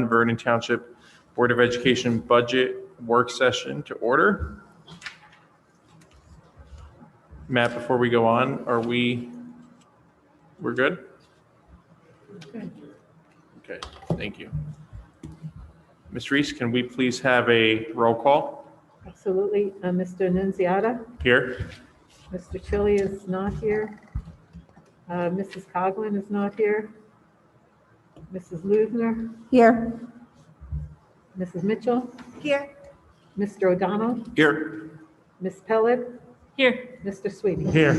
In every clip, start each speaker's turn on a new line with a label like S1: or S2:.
S1: Vernon Township Board of Education budget work session to order. Matt, before we go on, we're good? Okay, thank you. Ms. Reese, can we please have a roll call?
S2: Absolutely. Mr. Nunziata?
S1: Here.
S2: Mr. Chili is not here. Mrs. Coughlin is not here. Mrs. Luzner?
S3: Here.
S2: Mrs. Mitchell?
S3: Here.
S2: Mr. O'Donnell?
S1: Here.
S2: Ms. Pellet?
S3: Here.
S2: Mr. Sweetie?
S1: Here.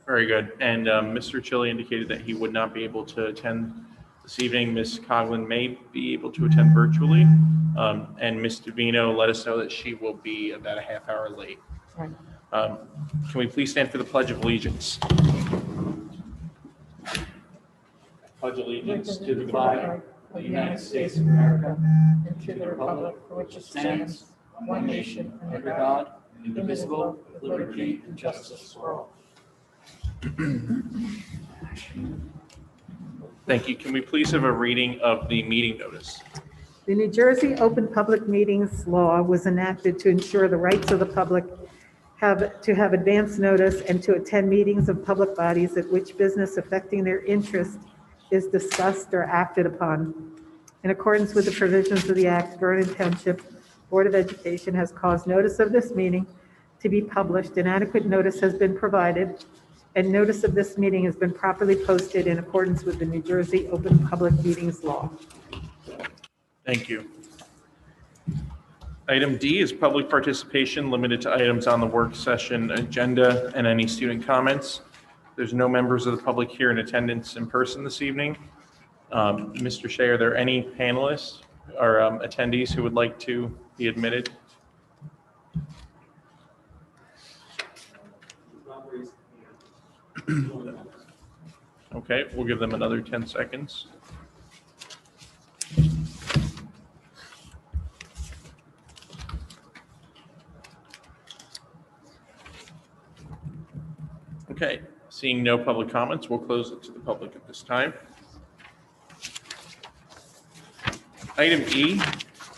S1: Very good. And Mr. Chili indicated that he would not be able to attend this evening. Ms. Coughlin may be able to attend virtually. And Ms. Davino let us know that she will be about a half hour late.
S2: Right.
S1: Can we please stand for the Pledge of Allegiance? Pledge allegiance to the flag of the United States of America
S2: and to the republic for which it stands, one nation, under
S4: God, indivisible, with liberty and justice for all.
S1: Thank you. Can we please have a reading of the meeting notice?
S2: The New Jersey Open Public Meetings Law was enacted to ensure the rights of the public have advance notice and to attend meetings of public bodies at which business affecting their interest is discussed or acted upon. In accordance with the provisions of the Act, Vernon Township Board of Education has caused notice of this meeting to be published, and adequate notice has been provided, and notice of this meeting has been properly posted in accordance with the New Jersey Open Public Meetings Law.
S1: Thank you. Item D is public participation limited to items on the work session agenda and any student comments. There's no members of the public here in attendance in person this evening. Mr. Shea, are there any panelists or attendees who would like to be admitted? Okay, we'll give them another 10 seconds. Okay, seeing no public comments, we'll close it to the public at this time. Item E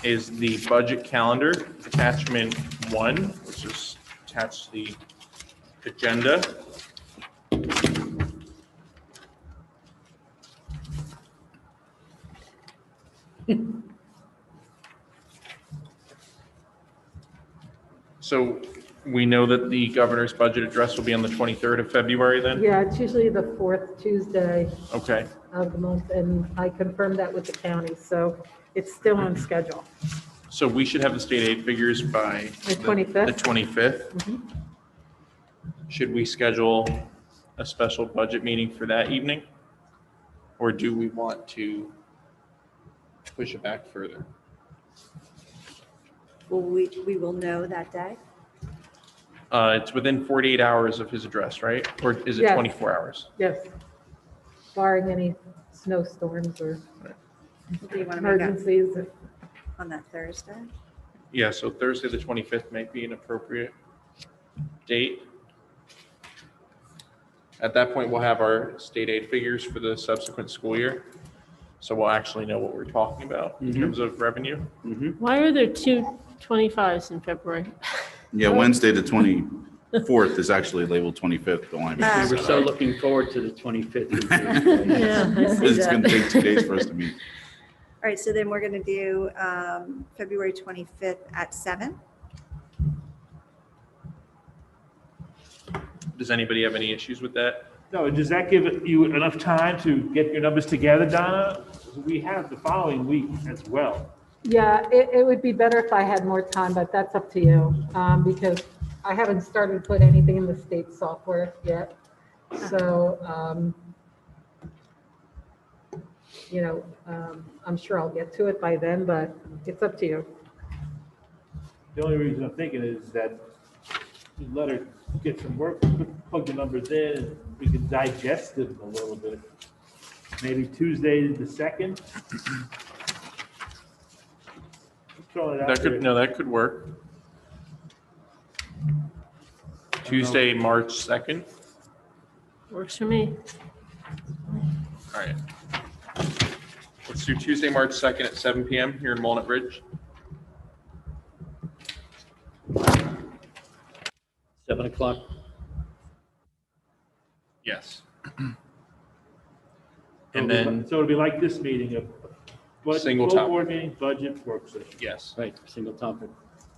S1: is the budget calendar, attachment 1, which is attached to the agenda. So we know that the governor's budget address will be on the 23rd of February then?
S2: Yeah, it's usually the fourth Tuesday
S1: Okay,
S2: of the month, and I confirmed that with the county, so it's still on schedule.
S1: so we should have the state aid figures by
S2: The 25th?
S1: The 25th.
S2: Mhm.
S1: Should we schedule a special budget meeting for that evening? Or do we want to push it back further?
S3: Well, we will know that day.
S1: It's within 48 hours of his address, right? Or is it
S2: Yes.
S1: 24 hours?
S2: Yes, barring any snowstorms or
S3: Do you want to make it
S2: emergencies.
S3: on that Thursday?
S1: Yeah, so Thursday, the 25th might be an appropriate date. At that point, we'll have our state aid figures for the subsequent school year. So we'll actually know what we're talking about in terms of revenue.
S5: Why are there two 25s in February?
S6: Yeah, Wednesday, the 24th is actually labeled 25th. Don't mind me.
S4: We were so looking forward to the 25th.
S5: Yeah, I see
S6: It's going to
S5: that.
S6: take 2 days for us to meet.
S3: All right, so then we're going to do February 25th at 7.
S1: Does anybody have any issues with that?
S7: No, does that give you enough time to get your numbers together, Donna? We have the following week as well.
S2: Yeah, it would be better if I had more time, but that's up to you, because I haven't started to put anything in the state software yet. So, I'm sure I'll get to it by then, but it's up to you.
S7: The only reason I'm thinking is that you let her get some work, plug the numbers in, and we can digest it a little bit. Maybe Tuesday the 2nd. Throwing it out there.
S1: That could work. Tuesday, March 2nd.
S5: Works for me.
S1: All right. Let's do Tuesday, March 2nd at 7 PM here in Walnut Ridge.
S4: 7 o'clock.
S1: Yes.
S7: So
S1: And
S7: it'll be-
S1: then,
S7: So it'll be like this meeting, a budget,
S1: Single
S7: full
S1: topic.
S7: board meeting, budget, work session.
S1: yes,
S4: Right, single topic.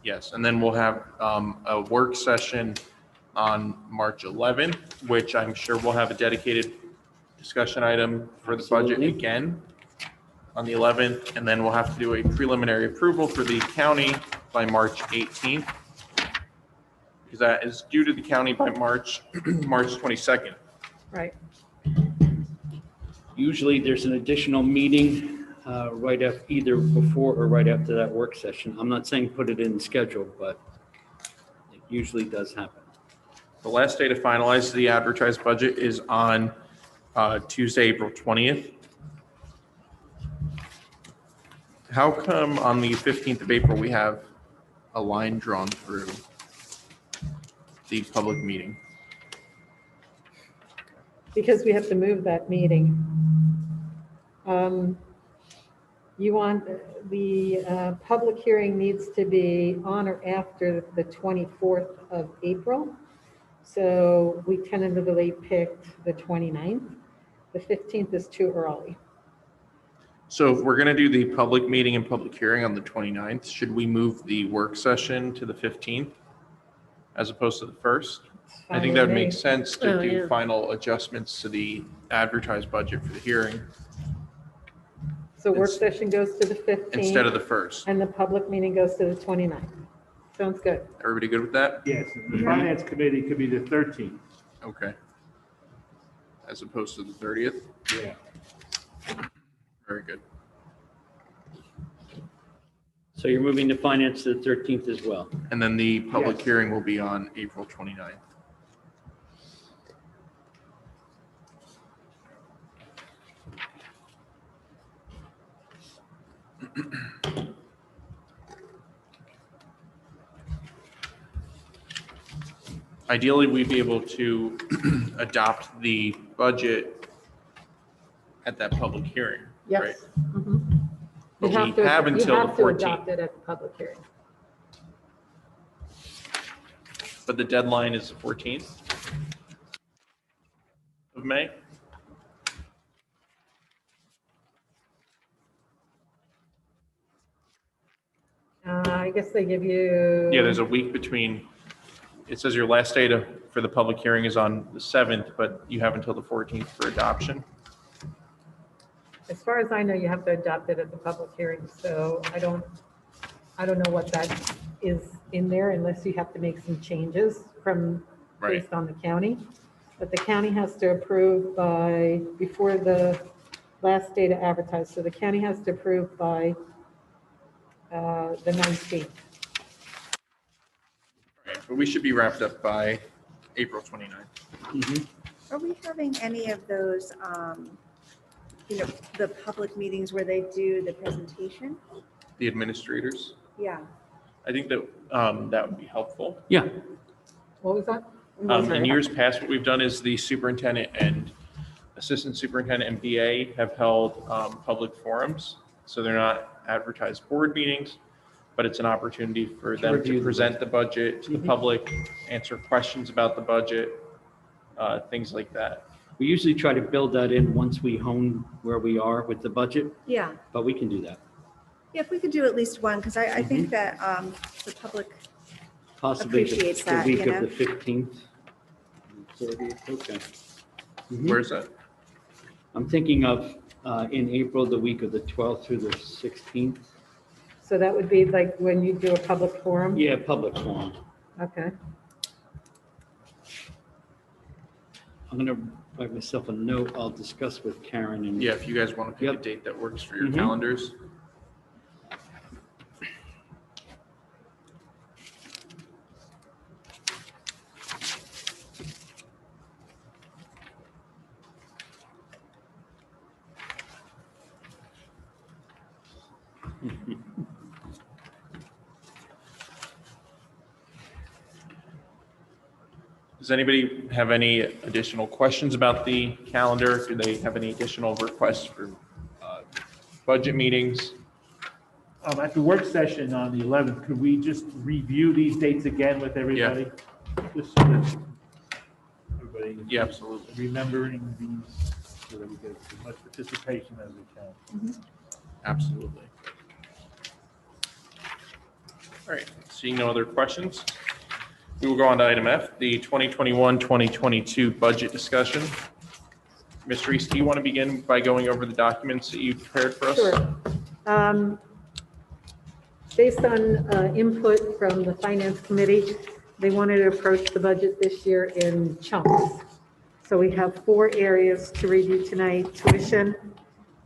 S1: yes. And then we'll have a work session on March 11th, which I'm sure we'll have a dedicated discussion item for the budget
S4: Absolutely.
S1: again on the 11th. And then we'll have to do a preliminary approval for the county by March 18th. Because that is due to the county by March 22nd.
S2: Right.
S4: Usually there's an additional meeting right after, either before or right after that work session. I'm not saying put it in the schedule, but it usually does happen.
S1: The last day to finalize the advertised budget is on Tuesday, April 20th. How come on the 15th of April, we have a line drawn through the public meeting?
S2: Because we have to move that meeting. You want, the public hearing needs to be on or after the 24th of April. So we tentatively picked the 29th. The 15th is too early.
S1: So if we're going to do the public meeting and public hearing on the 29th, should we move the work session to the 15th as opposed to the 1st? I think that would make sense to
S5: Oh,
S1: do
S5: yeah.
S1: final adjustments to the advertised budget for the hearing
S2: So work
S1: Ins-
S2: session goes to the 15th.
S1: instead of the 1st.
S2: And the public meeting goes to the 29th. Sounds good.
S1: Everybody good with that?
S7: Yes, and the finance committee could be the 13th.
S1: Okay. As opposed to the 30th?
S7: Yeah.
S1: Very good.
S4: So you're moving the finance to the 13th as well.
S1: And then the public
S7: Yes.
S1: hearing will be on April 29th. Ideally, we'd be able to adopt the budget at that public hearing, right?
S2: Yes. Mhm.
S1: But
S2: You
S1: we have
S2: you
S1: until the
S2: have to adopt
S1: 14th,
S2: it at the public hearing.
S1: but the deadline is the 14th of May.
S2: I guess they give you.
S1: Yeah, there's a week between, it says your last day for the public hearing is on the 7th, but you have until the 14th for adoption.
S2: As far as I know, you have to adopt it at the public hearing, so I don't know what that is in there unless you have to make some changes from,
S1: Right.
S2: based on the county. But the county has to approve before the last day to advertise, so the county has to approve by the 19th.
S1: Right, but we should be wrapped up by April 29th.
S4: Mhm.
S3: Are we having any of those, the public meetings where they do the presentation?
S1: The administrators,
S3: Yeah.
S1: I think that that would be helpful.
S4: Yeah,
S2: What was that?
S1: In years past, what we've done is the superintendent and assistant superintendent and BA have held public forums. So they're not advertised board meetings, but it's an opportunity for them
S4: review
S1: to
S4: the
S1: present the budget to the
S4: Mhm.
S1: public, answer questions about the budget, things like that.
S4: we usually try to build that in once we hone where we are with the budget,
S3: Yeah.
S4: but we can do that.
S3: Yeah, if we could do at least one, because I think that the public,
S4: Possibly
S3: Appreciates
S4: the
S3: that,
S4: week
S3: you
S4: of
S3: know?
S4: the 15th. 30th, okay. Mhm.
S1: Where's that?
S4: I'm thinking of in April, the week of the 12th through the 16th.
S2: So that would be like when you do a public forum?
S4: Yeah, public forum.
S2: Okay.
S4: I'm going to write myself a note. I'll discuss with Karen and.
S1: Yeah, if you guys want to pick a
S4: Yep.
S1: date that works for your
S4: Mhm.
S1: calendars. Does anybody have any additional questions about the calendar? Do they have any additional requests for budget meetings.
S7: At the work session on the 11th, could we just review these dates again with everybody? Just so that everybody is
S1: Yeah, absolutely.
S7: remembering these, so that we get as much participation as we can.
S1: Absolutely. All right, seeing no other questions, we will go on to item F, the 2021-2022 budget discussion. Ms. Reese, do you want to begin by going over the documents that you prepared for us?
S2: Sure. Based on input from the Finance Committee, they wanted to approach the budget this year in chunks. So we have 4 areas to review tonight: tuition,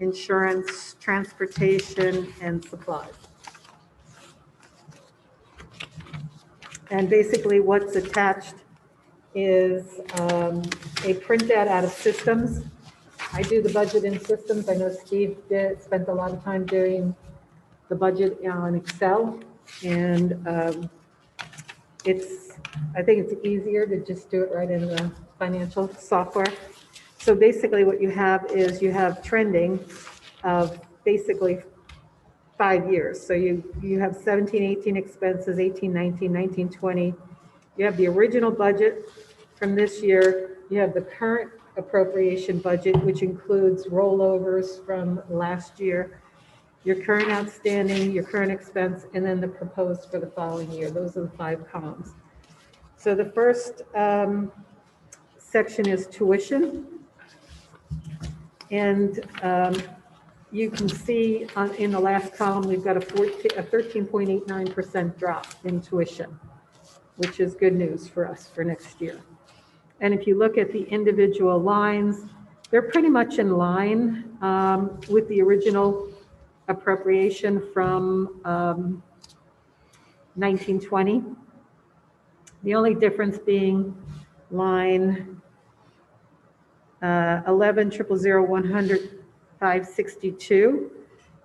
S2: insurance, transportation, and supplies. And basically what's attached is a printout out of systems. I do the budget in systems. I know Steve spent a lot of time doing the budget on Excel, and I think it's easier to just do it right in the financial software. So basically what you have is you have trending of basically 5 years. So you have 17, 18 expenses, 18, 19, 19, 20. You have the original budget from this year. You have the current appropriation budget, which includes rollovers from last year, your current outstanding, your current expense, and then the proposed for the following year. Those are the 5 columns. So the first section is tuition. And you can see in the last column, we've got a 13.89% drop in tuition, which is good news for us for next year. And if you look at the individual lines, they're pretty much in line with the original appropriation from 1920. The only difference being line 11,000,100,562,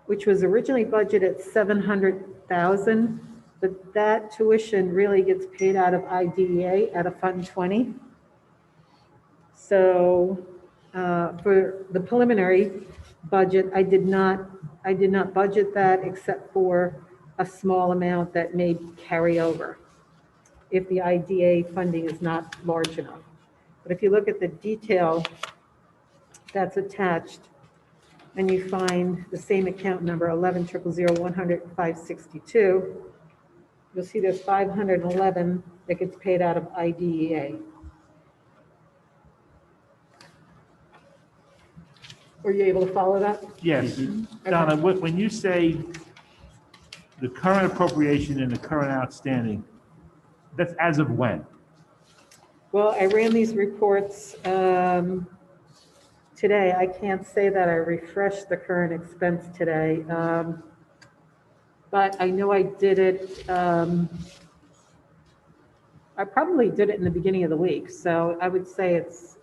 S2: which was originally budgeted at 700,000, but that tuition really gets paid out of IDEA out of Fund 20. So for the preliminary budget, I did not budget that except for a small amount that may carry over if the IDA funding is not large enough. But if you look at the detail that's attached, and you find the same account number, 11,000,100,562, you'll see there's 511 that gets paid out of IDEA. Were you able to follow that?
S7: Yes. Donna, when you say the current appropriation and the current outstanding, that's as of when?
S2: Well, I ran these reports today. I can't say that I refreshed the current expense today, but I know I did it. I probably did it in the beginning of the week, so I would say it's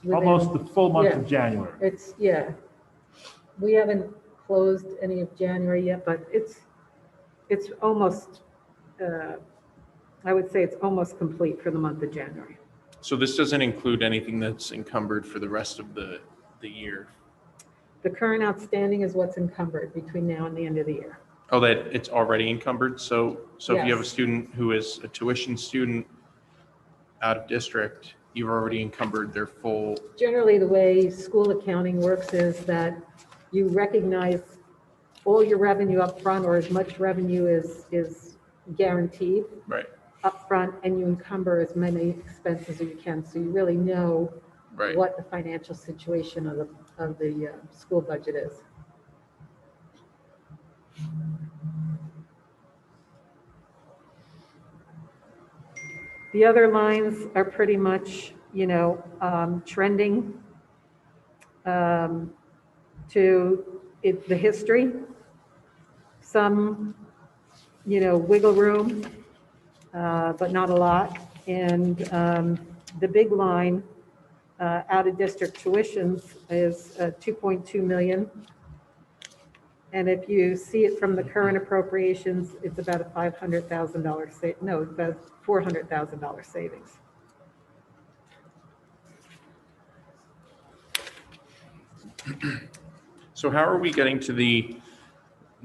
S2: within,
S7: Almost the full month
S2: Yeah.
S7: of January.
S2: Yeah. We haven't closed any of January yet, but it's almost. I would say it's almost complete for the month of January.
S1: So this doesn't include anything that's encumbered for the rest of the year?
S2: The current outstanding is what's encumbered between now and the end of the year.
S1: Oh, that it's already encumbered? So if you have a
S2: Yes.
S1: student who is a tuition student out of district, you've already encumbered their full,
S2: Generally, the way school accounting works is that you recognize all your revenue up front, or as much revenue is guaranteed
S1: right,
S2: up front, and you encumber as many expenses as you can. So you really know
S1: right.
S2: what the financial situation of the school budget is. The other lines are pretty much, trending to the history. Some, wiggle room, but not a lot. And the big line, out-of-district tuitions is 2.2 million. And if you see it from the current appropriations, it's about a $500,000 about $400,000 savings.
S1: So how are we getting to the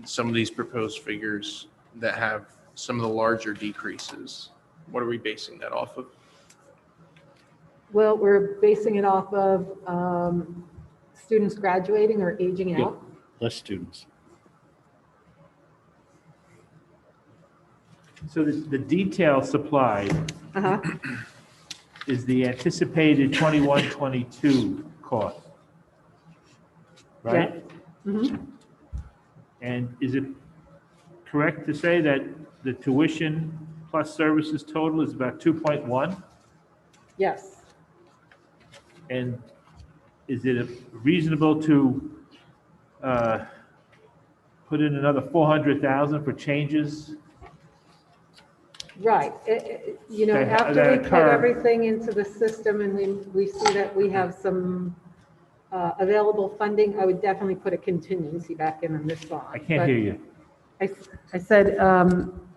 S1: some of these proposed figures that have some of the larger decreases? What are we basing that off of?
S2: Well, we're basing it off of students graduating or aging
S4: Yeah.
S2: out.
S4: Less students.
S7: So the detail supplied
S2: Uh-huh.
S7: is the anticipated 21-22 cost. Right?
S2: Mhm.
S7: And is it correct to say that the tuition plus services total is about 2.1?
S2: Yes.
S7: And is it reasonable to put in another 400,000 for changes?
S2: Right.
S7: That
S2: After we put
S7: occur.
S2: everything into the system and we see that we have some available funding, I would definitely put a contingency back in on this line.
S7: I can't hear you.
S2: I said,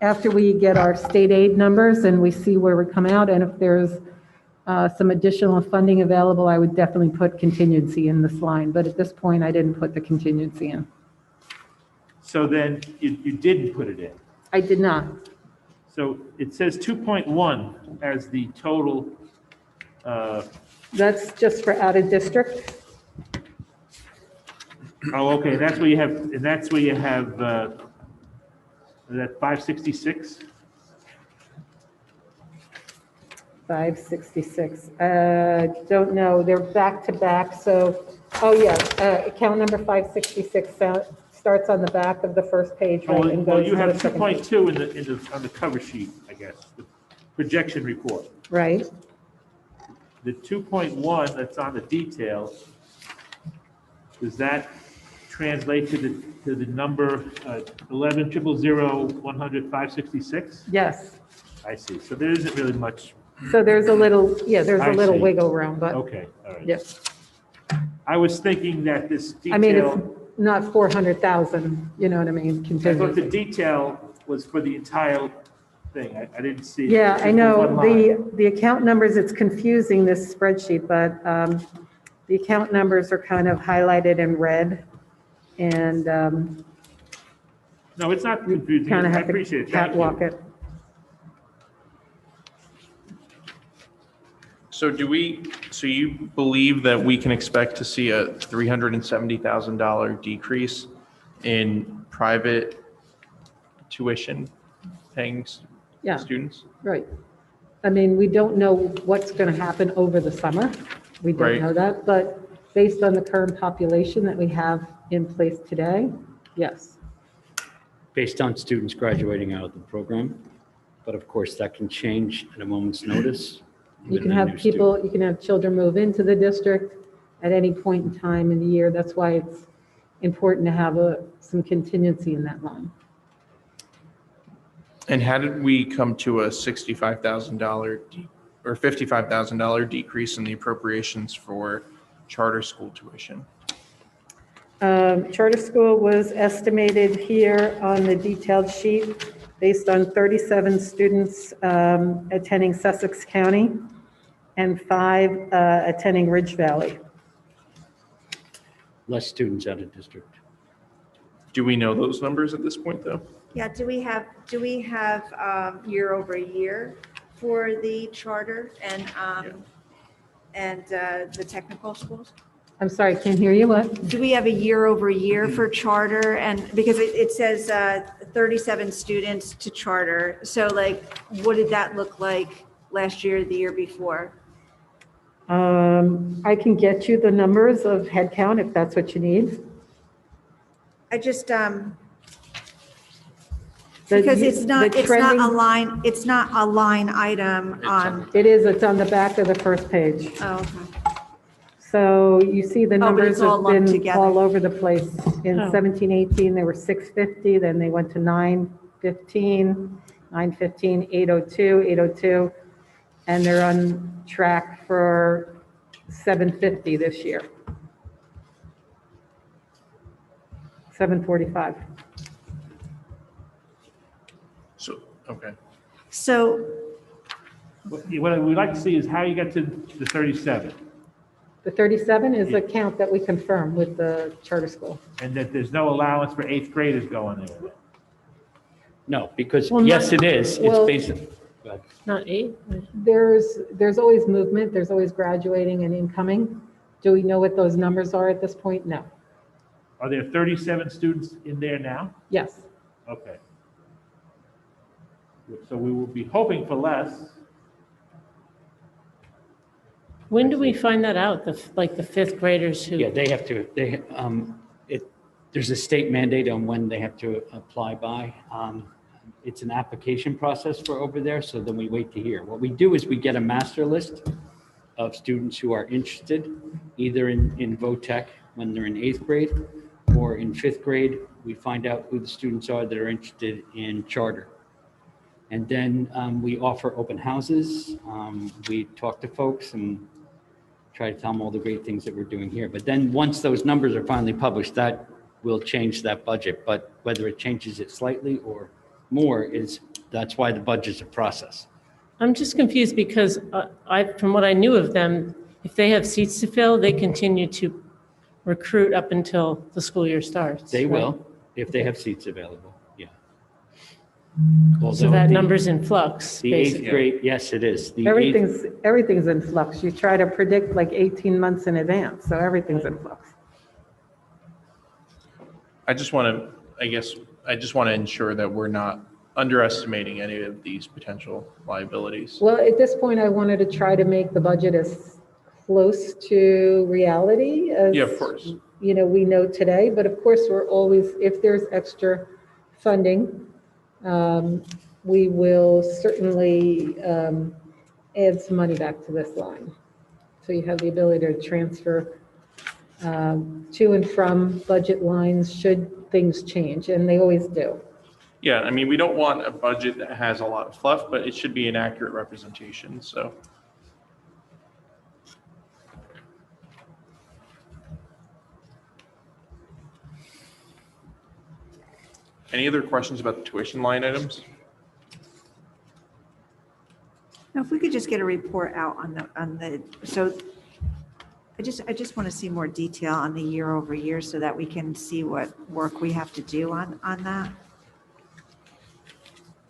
S2: after we get our state aid numbers and we see where we come out, and if there's some additional funding available, I would definitely put contingency in this line. But at this point, I didn't put the contingency in.
S7: So then you didn't put it in.
S2: I did not.
S7: So it says 2.1 as the total,
S2: That's just for out of district.
S7: oh, okay, that's where you have, and that's where you have, that 566?
S2: 566. Don't know. They're back to back. So, oh yeah, account number 566 starts on the back of the first page,
S7: Oh,
S2: right? And
S7: well,
S2: goes
S7: you
S2: to
S7: have
S2: the second page.
S7: 2.2 on the cover sheet, I guess, the projection report.
S2: Right.
S7: The 2.1 that's on the detail, does that translate to the number 11,000,100,566?
S2: Yes.
S7: I see. So there isn't really much.
S2: So there's a little, there's a
S7: I
S2: little
S7: see.
S2: wiggle room, but
S7: Okay, all right.
S2: yes.
S7: I was thinking that this
S2: I mean, it's
S7: detail,
S2: not 400,000, you know what I mean,
S7: I thought the
S2: contingency.
S7: detail was for the entire thing. I didn't see.
S2: Yeah,
S7: just
S2: I
S7: the
S2: know,
S7: one line.
S2: the account numbers, it's confusing, this spreadsheet, but the account numbers are kind of highlighted in red, and
S7: No, it's not confusing.
S2: kind of
S7: I
S2: have to
S7: appreciate it. Thank
S2: catwalk
S7: you.
S2: it.
S1: So so you believe that we can expect to see a $370,000 decrease in private tuition paying
S2: Yeah.
S1: students?
S2: Right. I mean, we don't know what's going to happen over the summer. We don't
S1: Right.
S2: know that, but based on the current population that we have in place today, yes.
S4: Based on students graduating out of the program. But of course, that can change at a moment's notice.
S2: You
S4: with
S2: can
S4: a
S2: have
S4: new
S2: people, you can have children move into the district at any point in time in the year. That's why it's important to have some contingency in that line.
S1: And how did we come to a $65,000 or $55,000 decrease in the appropriations for charter school tuition?
S2: Charter school was estimated here on the detailed sheet based on 37 students attending Sussex County and 5 attending Ridge Valley.
S4: Less students out of district.
S1: Do we know those numbers at this point, though?
S3: Yeah, do we have year over year for the charter and the technical schools?
S2: I'm sorry, can't hear you, what?
S3: Do we have a year over year for charter? And because it says 37 students to charter. So like, what did that look like last year, the year before?
S2: I can get you the numbers of head count if that's what you need.
S3: I just,
S2: The-
S3: because it's not
S2: the
S3: a
S2: trending-
S3: line, it's not a line item on,
S2: It is, it's on the back of the first page.
S3: oh, okay.
S2: So you see the
S3: Oh, but
S2: numbers
S3: it's all
S2: have
S3: lumped
S2: been
S3: together.
S2: all over the place. In
S5: Oh.
S2: 17-18, they were 650, then they went to 915, 915, 802, 802, and they're on track for 750 this year. 745.
S1: So, okay.
S3: So,
S7: What we'd like to see is how you got to the 37.
S2: The 37 is a count that we confirm with the charter school.
S7: And that there's no allowance for eighth graders going there?
S4: No, because
S5: Well,
S4: yes,
S5: not-
S4: it is. It's
S2: well-
S4: basic. But
S5: Not 8?
S2: There's always movement, there's always graduating and incoming. Do we know what those numbers are at this point? No.
S7: Are there 37 students in there now?
S2: Yes.
S7: Okay. So we will be hoping for less.
S5: When do we find that out? Like the fifth graders who?
S4: yeah, they have to, there's a state mandate on when they have to apply by. It's an application process for over there, so then we wait to hear. What we do is we get a master list of students who are interested, either in VOTEC when they're in eighth grade, or in fifth grade, we find out who the students are that are interested in charter. And then we offer open houses. We talk to folks and try to tell them all the great things that we're doing here. But then once those numbers are finally published, that will change that budget. But whether it changes it slightly or more that's why the budget's a process.
S5: I'm just confused because from what I knew of them, if they have seats to fill, they continue to recruit up until the school year starts.
S4: They
S5: right?
S4: will, if they have seats available, yeah.
S5: So
S4: Although
S5: that
S4: the-
S5: number's in flux,
S4: The eighth
S5: basically.
S4: grade, yes, it is. The eighth-
S2: Everything's in flux. You try to predict like 18 months in advance, so everything's in flux.
S1: I just want to ensure that we're not underestimating any of these potential liabilities.
S2: Well, at this point, I wanted to try to make the budget as close to reality as,
S1: Yeah, of course.
S2: we know today, but of course, we're always, if there's extra funding, we will certainly add some money back to this line. So you have the ability to transfer to and from budget lines should things change, and they always do.
S1: Yeah, I mean, we don't want a budget that has a lot of fluff, but it should be an accurate representation, so. Any other questions about the tuition line items?
S3: Now, if we could just get a report out so I just want to see more detail on the year over year so that we can see what work we have to do on that.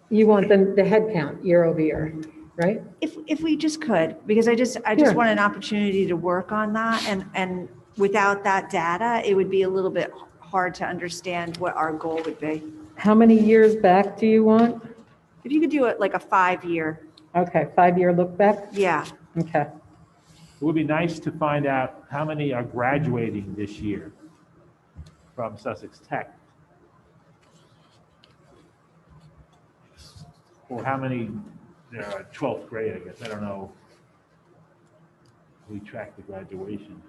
S2: You want the head count year over year, right?
S3: If we just could, because I just
S2: Sure.
S3: want an opportunity to work on that, and without that data, it would be a little bit hard to understand what our goal would be.
S2: How many years back do you want?
S3: If you could do it like a 5-year,
S2: Okay, 5-year look back?
S3: yeah.
S2: Okay.
S7: It would be nice to find out how many are graduating this year from Sussex Tech. Or how many, 12th grade, I guess, I don't know. We track the graduation.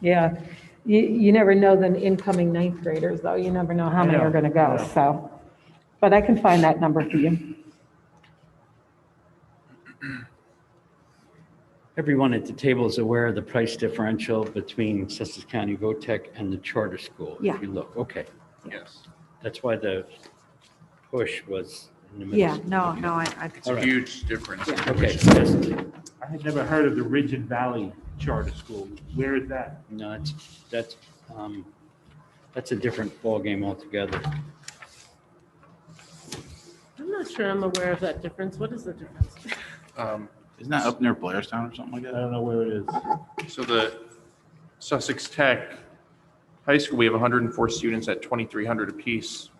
S2: Yeah, you never know the incoming ninth graders, though. You never know how many are going to go,
S7: I know.
S2: so. But I can find that number for you.
S4: Everyone at the table is aware of the price differential between Sussex County VOTEC and the charter school.
S3: Yeah.
S4: If you look, okay.
S1: Yes.
S4: That's why the push was in the middle.
S3: Yeah, no, I
S1: It's
S4: All
S1: a
S4: right.
S1: huge difference.
S3: Yeah.
S4: Okay, yes.
S7: I had never heard of the Ridge Valley Charter School. Where is that?
S4: No, that's a different ballgame altogether.
S5: I'm not sure I'm aware of that difference. What is the difference?
S6: Isn't that up near Blairstown or something like
S7: I
S6: that?
S7: don't know where it is.
S1: So the Sussex Tech High School, we have 104 students at 2,300 apiece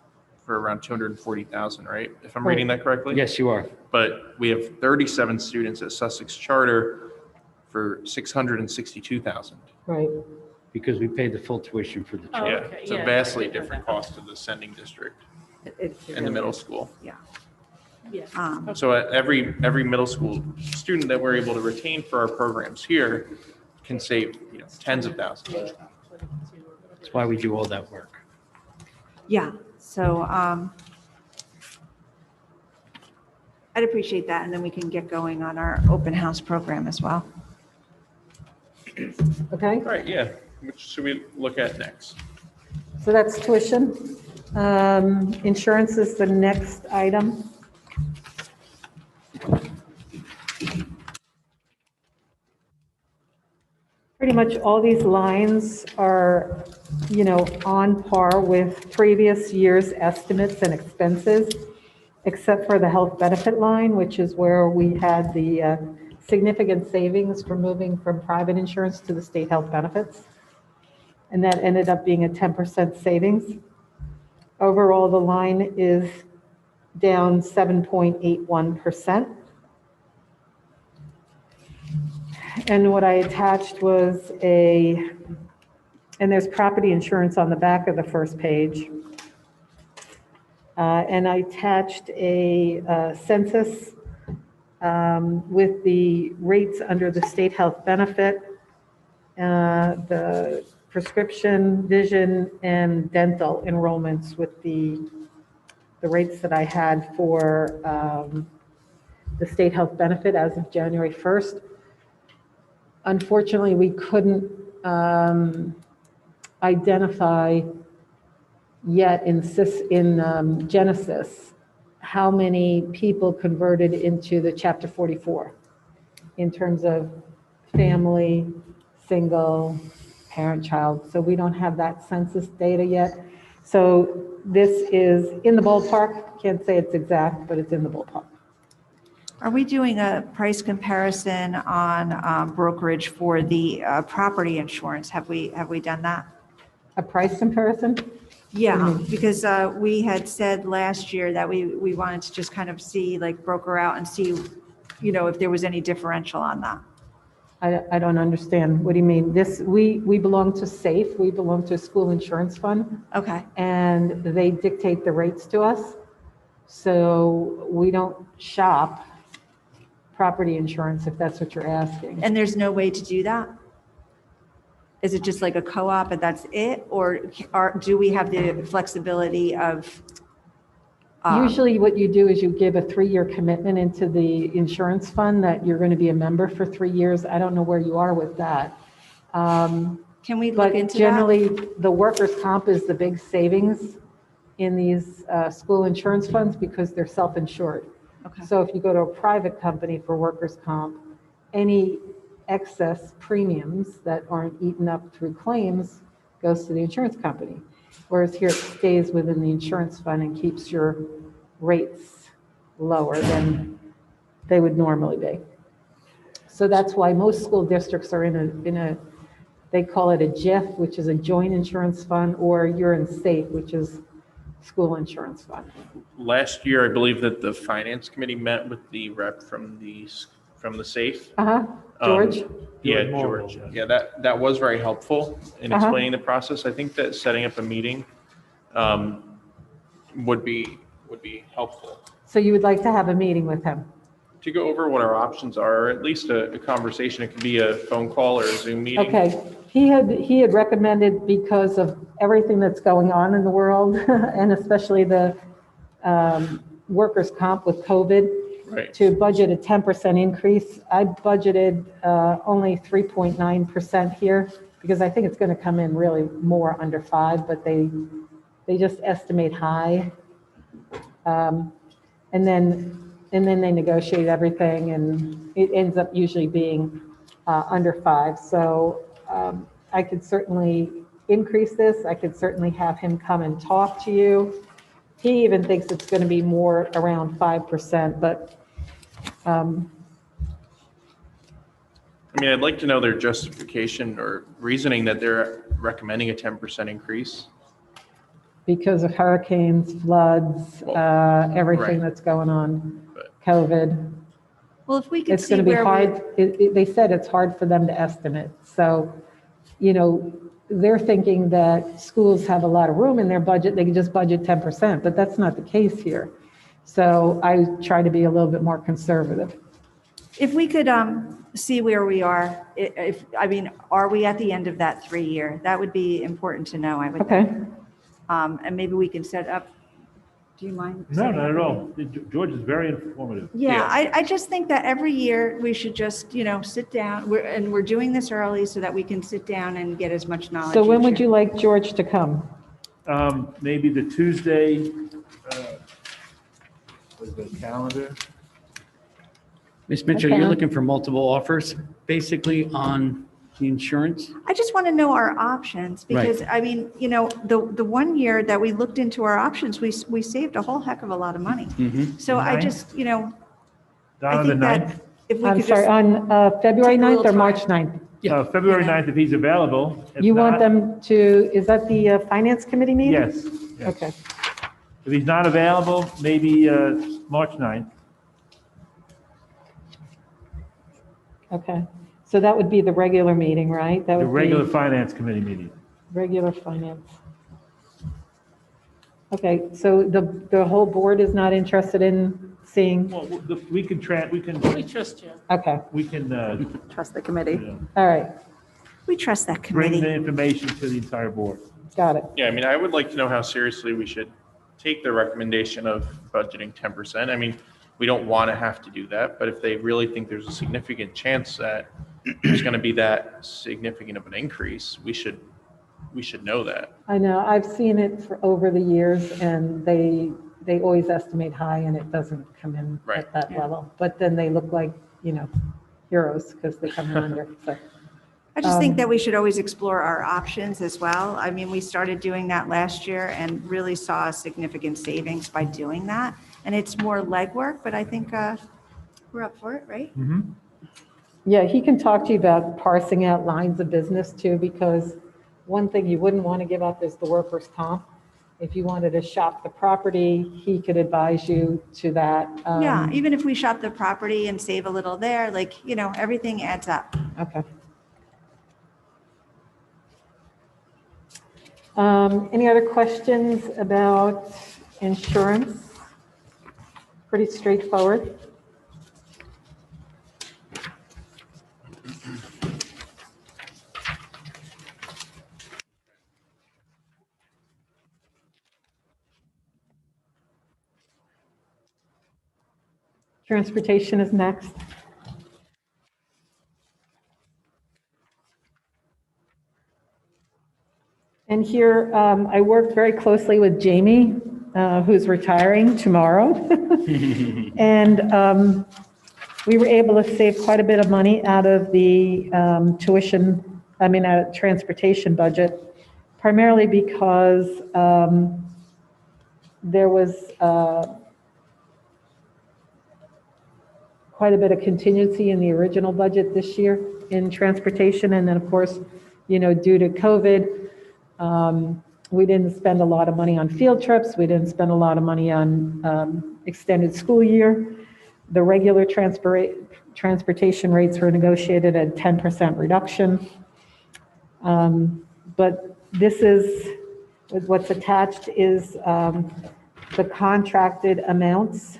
S1: for around 240,000, right? If I'm reading that correctly?
S4: Yes, you are.
S1: But we have 37 students at Sussex Charter for 662,000.
S2: Right.
S4: Because we pay the full tuition for the
S5: Oh,
S4: charter.
S1: Yeah,
S5: okay,
S1: it's a
S5: yeah.
S1: vastly different cost to the sending district and the middle school.
S5: Yeah.
S1: So at every middle school student that we're able to retain for our programs here can save, tens of thousands.
S4: That's why we do all that work.
S3: Yeah, so I'd appreciate that, and then we can get going on our open house program as well.
S2: Okay,
S1: All right, yeah. Which should we look at next?
S2: so that's tuition. Insurance is the next item. pretty much all these lines are, on par with previous year's estimates and expenses, except for the health benefit line, which is where we had the significant savings from moving from private insurance to the state health benefits. And that ended up being a 10% savings. Overall, the line is down 7.81%. And what I attached was and there's property insurance on the back of the first page. And I attached a census with the rates under the state health benefit, the prescription, vision, and dental enrollments with the rates that I had for the state health benefit as of January 1st. Unfortunately, we couldn't identify yet in Genesis how many people converted into the Chapter 44 in terms of family, single, parent, child. So we don't have that census data yet. So this is in the ballpark. Can't say it's exact, but it's in the ballpark.
S3: Are we doing a price comparison on brokerage for the property insurance? Have we done that?
S2: A price comparison?
S3: Yeah, because we had said last year that we wanted to just kind of see, like, broker out and see, if there was any differential on that.
S2: I don't understand. What do you mean? We belong to SAFE. We belong to a school insurance fund.
S3: Okay.
S2: And they dictate the rates to us. So we don't shop property insurance, if that's what you're asking.
S3: And there's no way to do that? Is it just like a co-op and that's it? Or do we have the flexibility of?
S2: Usually what you do is you give a 3-year commitment into the insurance fund that you're going to be a member for 3 years. I don't know where you are with that.
S3: Can we look into
S2: that? But generally, the workers' comp is the big savings in these school insurance funds because they're self-insured.
S3: Okay.
S2: So if you go to a private company for workers' comp, any excess premiums that aren't eaten up through claims goes to the insurance company. Whereas here it stays within the insurance fund and keeps your rates lower than they would normally be. So that's why most school districts are in a they call it a JIF, which is a joint insurance fund, or you're in SAFE, which is school insurance fund.
S1: Last year, I believe that the finance committee met with the rep from the SAFE.
S2: George?
S1: Yeah,
S7: Morrow,
S1: George. Yeah, that was very helpful in explaining the process. I think that setting up a meeting would be helpful.
S2: So you would like to have a meeting with him?
S1: To go over what our options are, or at least a conversation. It could be a phone call or a Zoom meeting.
S2: Okay. He had recommended, because of everything that's going on in the world, and especially the workers' comp with COVID,
S1: Right.
S2: to budget a 10% increase. I budgeted only 3.9% here because I think it's going to come in really more under 5, but they just estimate high. And then they negotiate everything, and it ends up usually being under 5. So I could certainly increase this. I could certainly have him come and talk to you. He even thinks it's going to be more around 5%, but
S1: I mean, I'd like to know their justification or reasoning that they're recommending a 10% increase.
S2: because of hurricanes, floods, everything
S1: right.
S2: that's going on,
S1: But-
S2: COVID.
S3: Well, if we could
S2: It's
S3: see
S2: going to be
S3: where
S2: hard. They said it's hard for them to estimate. So, they're thinking that schools have a lot of room in their budget. They can just budget 10%, but that's not the case here. So I try to be a little bit more conservative.
S3: if we could see where we are, are we at the end of that 3-year? That would be important to know, I would think.
S2: Okay.
S3: And maybe we can set up, do you mind?
S7: No,
S3: setting
S7: not
S3: up
S7: at
S3: a
S7: all.
S3: meeting?
S7: George is very informative.
S3: Yeah, I just think that every year we should just, sit down, we're doing this early so that we can sit down and get as much knowledge.
S2: So when
S3: each
S2: would
S3: year.
S2: you like George to come?
S7: Maybe the Tuesday, what is the calendar?
S4: Ms. Mitchell,
S2: Okay.
S4: you're looking for multiple offers, basically, on The insurance?
S3: I just want to know our options because, I mean, you know, the one year that we looked into our options, we saved a whole heck of a lot of money. So I
S7: Ninth?
S3: just, you know, I
S7: Down on the
S3: think
S7: 9th?
S3: that if we
S2: I'm
S3: could
S2: sorry,
S3: just,
S2: on February
S3: take a
S2: 9th or
S3: little
S2: March
S3: time.
S2: 9th?
S7: February
S3: You know.
S7: 9th, if he's available. If
S2: You want
S7: not-
S2: them to, is that the Finance Committee meeting?
S7: Yes. yes.
S2: Okay.
S7: If he's not available, maybe March 9th.
S2: Okay. So that would be the regular meeting, right? That
S7: The
S2: would
S7: regular
S2: be
S7: finance committee meeting.
S2: regular finance. Okay, so the whole board is not interested in seeing,
S7: Well, we can,
S5: We trust you.
S2: okay, trust the committee.
S7: you know,
S2: All right,
S3: we trust that
S7: bring the
S3: committee.
S7: information to the entire board.
S2: got it.
S1: Yeah, I mean, I would like to know how seriously we should take the recommendation of budgeting 10%. I mean, we don't want to have to do that, but if they really think there's a significant chance that there's going to be that significant of an increase, we should know that.
S2: I know, I've seen it for over the years, and they always estimate high, and it doesn't come in
S1: Right.
S2: at that level. But then they look like, you know, heroes, because they come in under, so.
S3: I just think that we should always explore our options as well. I mean, we started doing that last year and really saw significant savings by doing that. And it's more legwork, but I think we're up for it, right?
S2: Yeah, he can talk to you about parsing out lines of business too, because one thing you wouldn't want to give up is the workers' comp. If you wanted to shop the property, he could advise you to that.
S3: Yeah, even if we shop the property and save a little there, like, you know, everything adds up.
S2: Okay. Any other questions about insurance? Pretty straightforward. Transportation is next. And here, I worked very closely with Jamie, who's retiring tomorrow. And we were able to save quite a bit of money out of the out of transportation budget, primarily because there was quite a bit of contingency in the original budget this year in transportation. And then, of course, you know, due to COVID, we didn't spend a lot of money on field trips. We didn't spend a lot of money on extended school year. The regular transportation rates were negotiated at 10% reduction. But this is, what's attached is the contracted amounts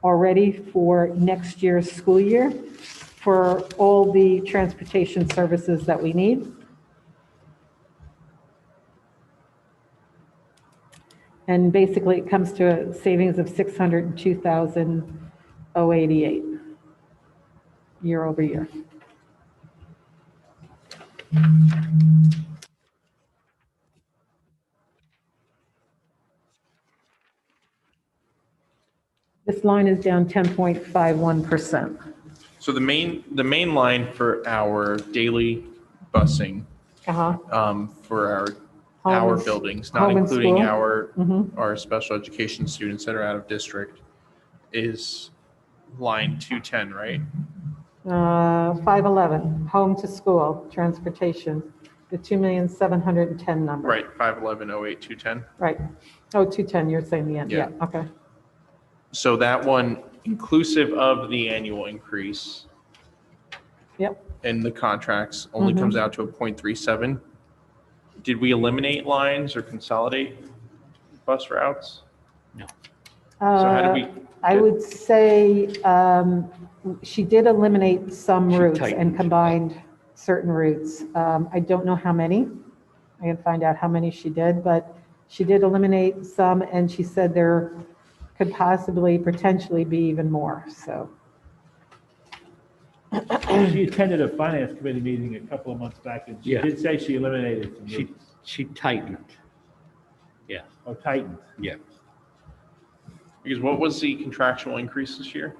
S2: already for next year's school year for all the transportation services that we need. And basically, it comes to a savings of $602,088 year over year. This line is down 10.51%.
S1: So the main line for our daily busing, for our
S2: Home-
S1: buildings, not
S2: home and
S1: including
S2: school.
S1: our special education students that are out of district, is line 210, right?
S2: 511, home to school, transportation, the 2,710,000 number.
S1: Right, 51108 210.
S2: Right. Oh, 210, you're saying the end, yeah,
S1: Yeah.
S2: okay.
S1: So that one, inclusive of the annual increase
S2: Yep.
S1: in the contracts, only comes out to a 0.37. Did we eliminate lines or consolidate bus routes?
S4: No.
S1: So how did we?
S2: I would say she did eliminate some
S4: She
S2: routes
S4: tightened.
S2: and combined certain routes. I don't know how many. I can find out how many she did, but she did eliminate some, and she said there could possibly, potentially be even more, so.
S7: She attended a finance committee meeting a couple of months back, and she
S4: Yeah.
S7: did say she eliminated some routes,
S4: She tightened. Yeah,
S7: or tightened.
S4: yeah.
S1: Because what was the contractual increase this year?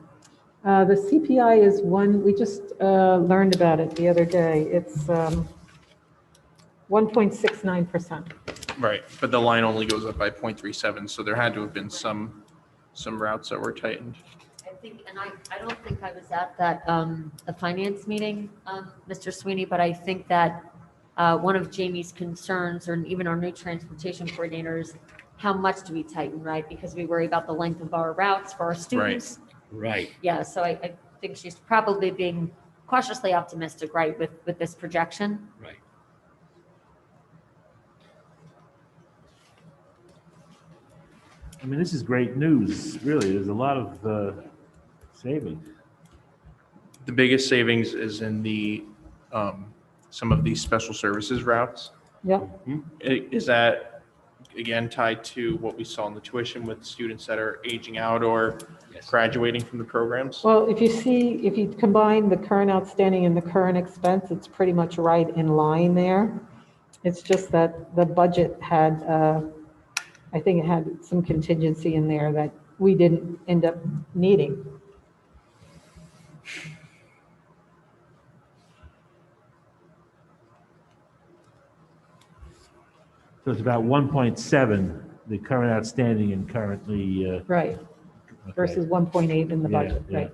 S2: The CPI is one, we just learned about it the other day. It's 1.69%.
S1: Right, but the line only goes up by 0.37, so there had to have been some routes that were tightened.
S8: I think, and I don't think I was at that, the finance meeting, Mr. Sweeney, but I think that one of Jamie's concerns, or even our new transportation coordinators, how much do we tighten, right? Because we worry about the length of our routes for our students.
S4: Right.
S8: Yeah, so I think she's probably being cautiously optimistic, right, with this projection.
S4: Right.
S7: I mean, this is great news, really. There's a lot of savings.
S1: The biggest savings is in the, some of these special services routes.
S2: Yep.
S1: Is that, again, tied to what we saw in the tuition with students that are aging out or
S4: Yes.
S1: graduating from the programs?
S2: Well, if you combine the current outstanding and the current expense, it's pretty much right in line there. It's just that the budget had, I think it had some contingency in there that we didn't end up needing.
S7: So it's about 1.7, the current outstanding and currently.
S2: Right,
S7: Okay.
S2: versus 1.8 in the
S7: Yeah,
S2: budget,
S7: yeah.
S2: right.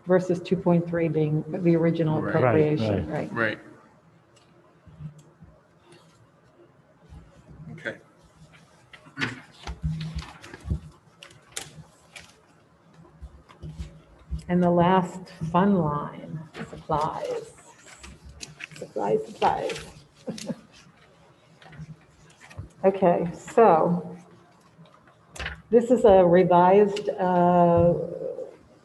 S2: Versus 2.3 being the original
S1: Right.
S2: appropriation,
S7: Right,
S2: right.
S1: Right. Okay.
S2: And the last fun line, supplies. Supplies. Okay, so this is a revised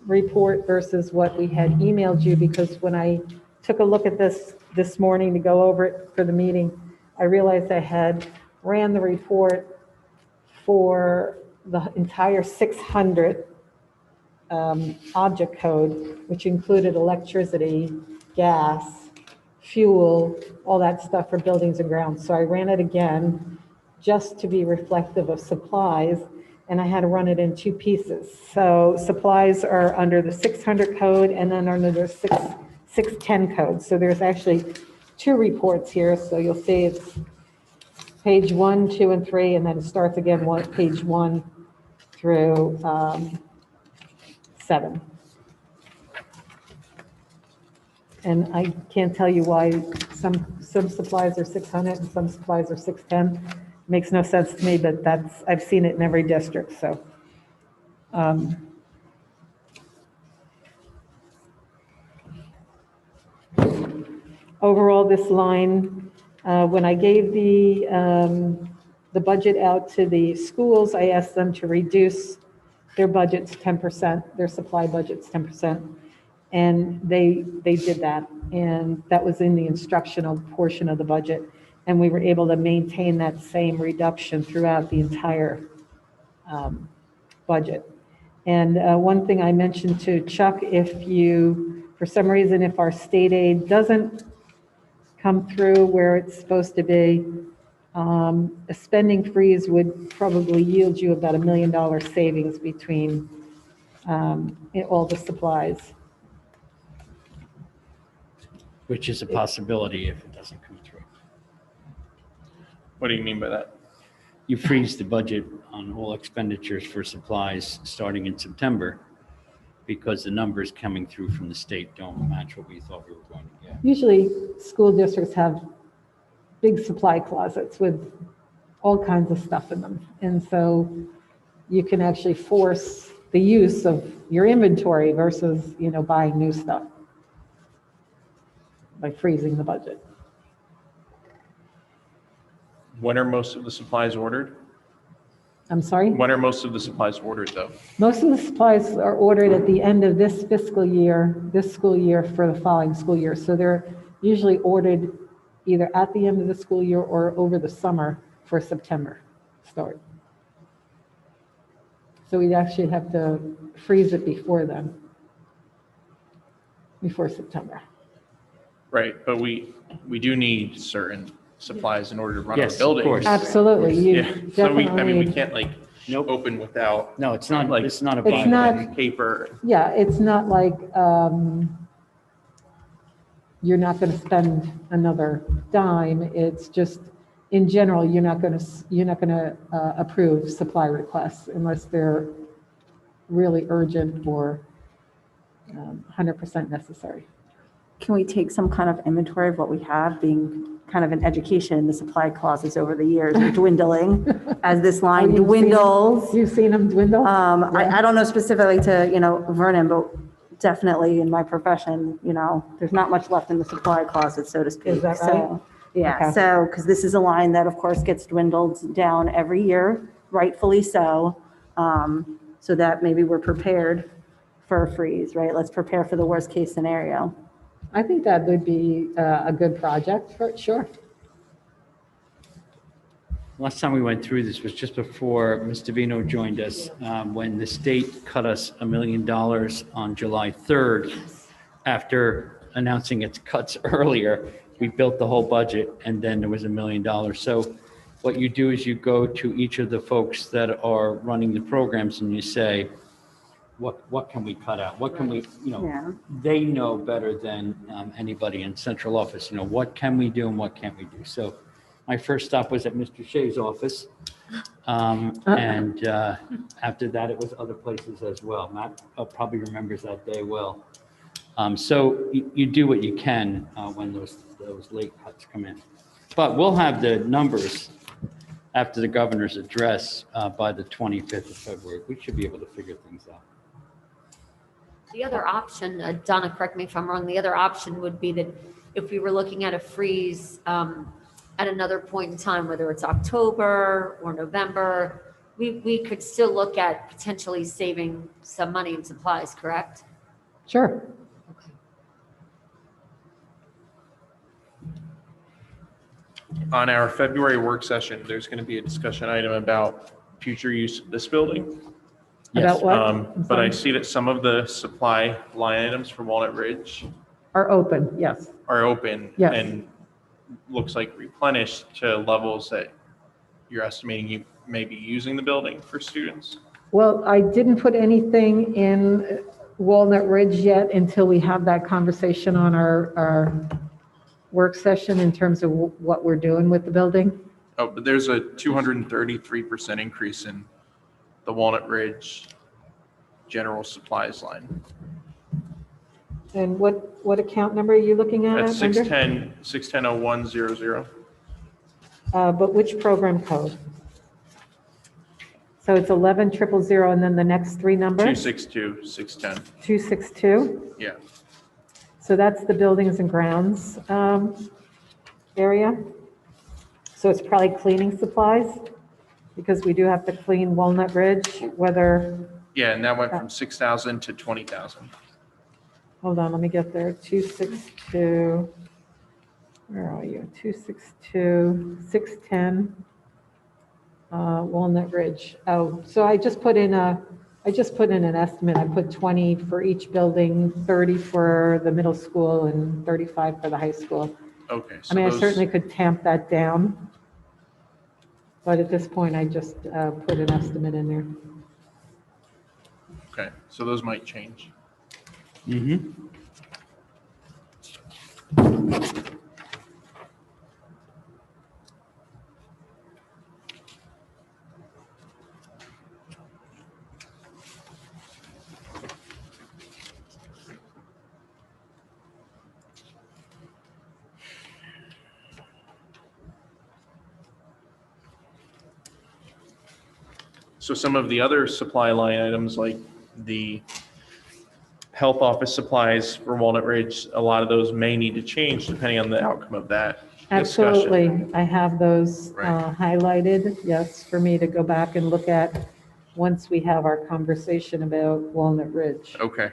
S2: report versus what we had emailed you, because when I took a look at this morning to go over it for the meeting, I realized I had ran the report for the entire 600 object code, which included electricity, gas, fuel, all that stuff for buildings and grounds. So I ran it again just to be reflective of supplies, and I had to run it in two pieces. So supplies are under the 600 code and then under the 610 code. So there's actually two reports here. So you'll see it's page 1, 2, and 3, and then it starts again page 1 through 7. And I can't tell you why some supplies are 600 and some supplies are 610. Makes no sense to me, but I've seen it in every district, so. Overall, this line, when I gave the budget out to the schools, I asked them to reduce their budgets 10%, their supply budgets 10%. And they did that. And that was in the instructional portion of the budget. And we were able to maintain that same reduction throughout the entire budget. And one thing I mentioned to Chuck, for some reason, if our state aid doesn't come through where it's supposed to be, a spending freeze would probably yield you about $1 million savings between all the supplies.
S4: Which is a possibility if it doesn't come through.
S1: What do you mean by that?
S4: You freeze the budget on all expenditures for supplies starting in September because the numbers coming through from the state don't match what we thought we were going to get.
S2: Usually, school districts have big supply closets with all kinds of stuff in them. And so you can actually force the use of your inventory versus, buying new stuff by freezing the budget.
S1: When are most of the supplies ordered?
S2: I'm sorry?
S1: When are most of the supplies ordered, though?
S2: Most of the supplies are ordered at the end of this school year for the following school year. So they're usually ordered either at the end of the school year or over the summer for September start. So we'd actually have to freeze it before then, before September.
S1: Right, but we do need certain supplies in order to run our
S4: Yes, of
S1: building.
S4: course.
S2: Absolutely, you
S1: Yeah, so we
S2: definitely,
S1: can't like
S4: Nope.
S1: open without
S4: No, it's not,
S1: like
S4: it's not a
S2: It's
S1: ink
S2: not-
S1: and paper.
S2: yeah, it's not like, you're not going to spend another dime. It's just, in general, you're not going to approve supply requests unless they're really urgent or 100% necessary.
S9: Can we take some kind of inventory of what we have, being kind of an education, the supply clauses over the years are dwindling as this line
S2: You've seen-
S9: dwindles?
S2: You've seen them dwindle?
S9: I don't know specifically to, Vernon, but definitely in my profession, there's not much left in the supply closet, so to speak.
S2: Is that right?
S9: So, yeah,
S2: Okay.
S9: so, because this is a line that, of course, gets dwindled down every year, rightfully so, so that maybe we're prepared for a freeze, right? Let's prepare for the worst case scenario.
S2: I think that would be a good project, for sure.
S4: Last time we went through this was just before Mr. Vino joined us, when the state cut us $1 million on July 3rd. After announcing its cuts earlier, we built the whole budget, and then there was $1 million. So what you do is you go to each of the folks that are running the programs and you say, what can we cut out? What can we,
S9: Yeah.
S4: they know better than anybody in central office, what can we do and what can't we do? So my first stop was at Mr. Shea's office. And after that, it was other places as well. Matt probably remembers that day well. So you do what you can when those late cuts come in. But we'll have the numbers after the governor's address by the 25th of February. We should be able to figure things out.
S8: The other option, Donna, correct me if I'm wrong, the other option would be that if we were looking at a freeze at another point in time, whether it's October or November, we could still look at potentially saving some money in supplies, correct?
S2: Sure.
S1: On our February work session, there's going to be a discussion item about future use of this building.
S2: About what? I'm
S1: But I
S2: sorry.
S1: see that some of the supply line items for Walnut Ridge
S2: Are open, yes.
S1: are open
S2: Yes.
S1: and looks like replenished to levels that you're estimating you may be using the building for students.
S2: Well, I didn't put anything in Walnut Ridge yet until we have that conversation on our work session in terms of what we're doing with the building.
S1: Oh, but there's a 233% increase in the Walnut Ridge general supplies line.
S2: And what account number are you looking at?
S1: That's
S2: under?
S1: 610-0100.
S2: But which program code? So it's 11-000 and then the next three numbers?
S1: 262-610.
S2: 262.
S1: Yeah.
S2: So that's the buildings and grounds area. So it's probably cleaning supplies because we do have to clean Walnut Ridge, whether,
S1: Yeah, and that went from 6,000 to 20,000.
S2: hold on, let me get there. 262, where are you? 262, 610, Walnut Ridge. Oh, so I just put in an estimate. I put 20 for each building, 30 for the middle school and 35 for the high school.
S1: Okay.
S2: I mean, I certainly could tamp that down. But at this point, I just put an estimate in there.
S1: Okay, so those might change.
S4: Mm-hmm.
S1: So some of the other supply line items, like the health office supplies for Walnut Ridge, a lot of those may need to change depending on the outcome of that discussion.
S2: Absolutely. I have those
S1: Right.
S2: highlighted, yes, for me to go back and look at once we have our conversation about Walnut Ridge.
S1: Okay.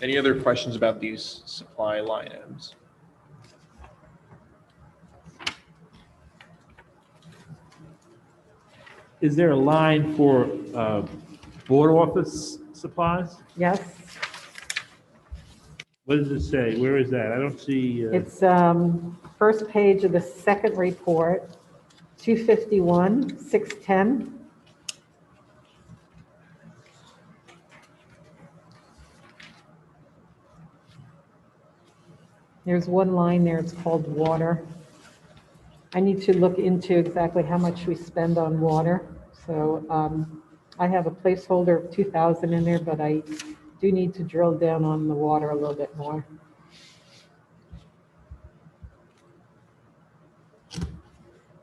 S1: Any other questions about these supply line items?
S7: Is there a line for board office supplies?
S2: Yes,
S7: What does it say? Where is that? I don't see,
S2: it's first page of the second report, 251, 610. There's one line there, it's called water. I need to look into exactly how much we spend on water. So I have a placeholder of 2,000 in there, but I do need to drill down on the water a little bit more.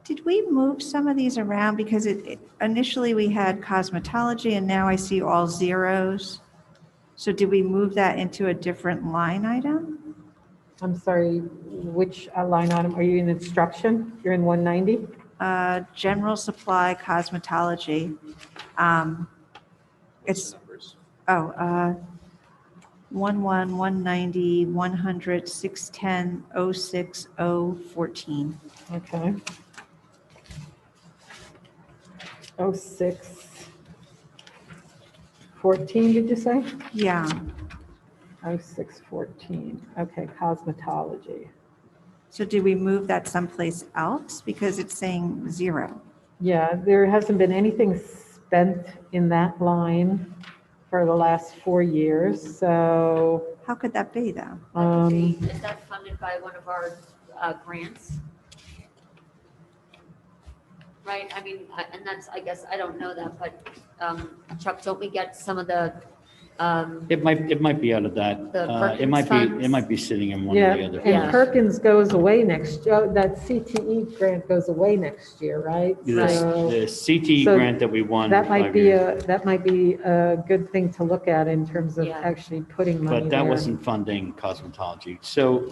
S3: Did we move some of these around? Because initially we had cosmetology and now I see all zeros. So did we move that into a different line item?
S2: I'm sorry, which line item? Are you in instruction? You're in 190?
S3: General supply cosmetology. It's,
S1: Numbers.
S3: 11, 190, 100, 610, 06, 014.
S2: Okay. 06, 14, did you say?
S3: Yeah.
S2: 06, 14. Okay, cosmetology.
S3: So did we move that someplace else? Because it's saying zero.
S2: Yeah, there hasn't been anything spent in that line for the last 4 years, so.
S3: How could that be though?
S8: Is that funded by one of our grants? Right, I mean, and that's, I guess, I don't know that, but Chuck, don't we get some of the,
S4: It might be out of that.
S8: The
S4: It might be,
S8: Perkins
S4: it might be sitting in one
S2: Yeah,
S4: of the other.
S2: and
S8: Yeah.
S4: funds.
S2: Perkins goes away next, that CTE grant goes away next year, right? So
S4: The CTE
S2: So
S4: grant that we won.
S2: that might
S4: 5
S2: be
S4: years,
S2: that might be a good thing to look at in terms of
S8: Yeah.
S2: actually putting money
S4: But
S2: there.
S4: that wasn't funding cosmetology. So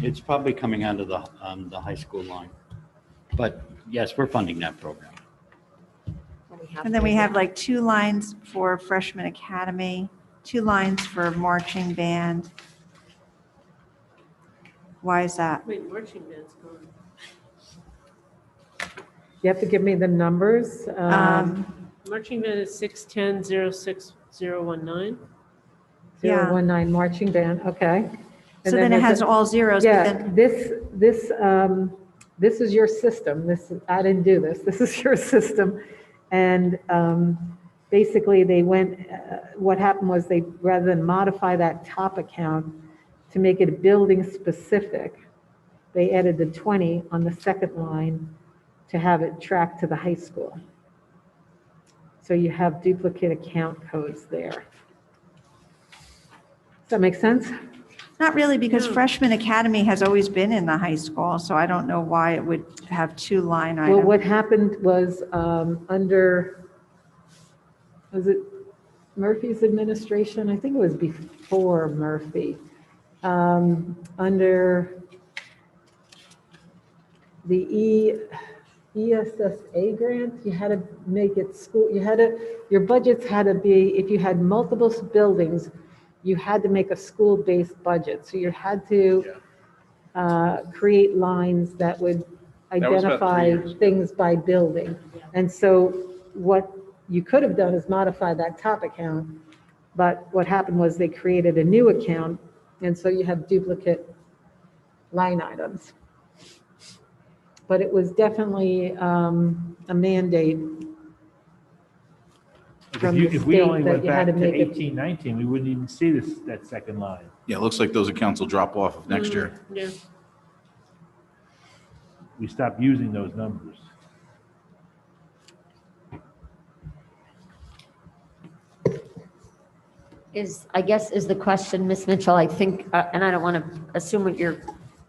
S4: it's probably coming out of the high school line. But yes, we're funding that program.
S3: And then we have like 2 lines for freshman academy, 2 lines for marching band. Why is that?
S5: Wait, marching band's gone.
S2: You have to give me the numbers.
S5: Marching band is 610-06019.
S3: Yeah.
S2: 019 marching band, okay. And
S3: So then it
S2: there's
S3: has
S2: a-
S3: all zeros, but
S2: Yeah,
S3: then,
S2: this is your system. I didn't do this. This is your system. And basically they went, what happened was they, rather than modify that top account to make it building specific, they added the 20 on the second line to have it tracked to the high school. So you have duplicate account codes there. Does that make sense?
S3: not really, because
S5: No.
S3: freshman academy has always been in the high school, so I don't know why it would have 2 line
S2: Well,
S3: items.
S2: what happened was under, was it Murphy's administration? I think it was before Murphy. Under the ESSA grant, you had to make it school, your budgets had to be, if you had multiple buildings, you had to make a school-based budget. So you had to create lines that would
S1: That was about 3
S2: identify
S1: years ago.
S2: things by building. And so what you could have done is modify that top account, but what happened was they created a new account, and so you have duplicate line items. But it was definitely a mandate from the
S7: If we only
S2: state that
S7: went
S2: you had
S7: back
S2: to
S7: to
S2: make it.
S7: 18, 19, we wouldn't even see that second line.
S6: Yeah, it looks like those accounts will drop off of next year.
S5: Yeah.
S7: We stopped using those numbers.
S8: I guess is the question, Ms. Mitchell, I think, and I don't want to assume what your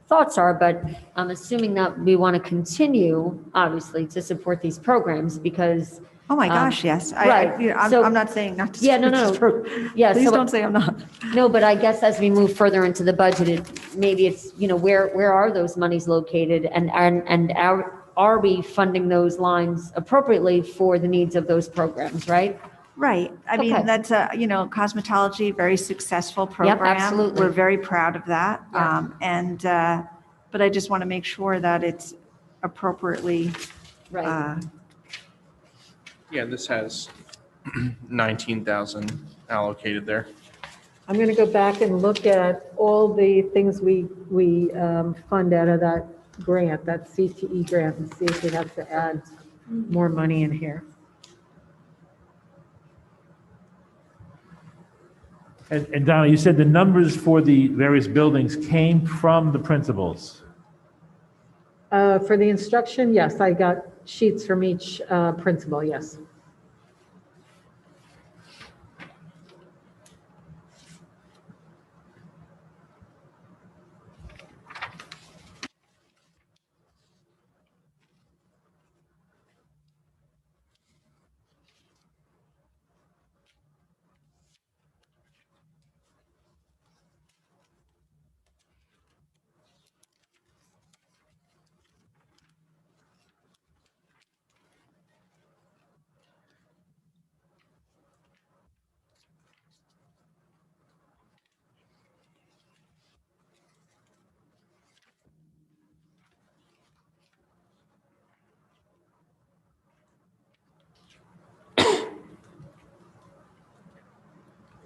S8: thoughts are, but I'm assuming that we want to continue, obviously, to support these programs because.
S3: Oh my gosh, yes.
S8: right.
S3: I'm
S8: So-
S3: not saying not to.
S8: Yeah, no, no. Yeah,
S3: Please
S8: so-
S3: don't say I'm not.
S8: No, but I guess as we move further into the budget, maybe it's, where are those monies located? And are we funding those lines appropriately for the needs of those programs, right?
S3: Right. I mean,
S8: Okay.
S3: that's cosmetology, very successful program.
S8: absolutely.
S3: We're very proud of that.
S8: Yeah.
S3: But I just want to make sure that it's appropriately,
S8: Right.
S1: Yeah, this has 19,000 allocated there.
S2: I'm going to go back and look at all the things we fund out of that grant, that CTE grant, and see if we have to add more money in here.
S7: And Donna, you said the numbers for the various buildings came from the principals.
S2: For the instruction, yes, I got sheets from each principal, yes.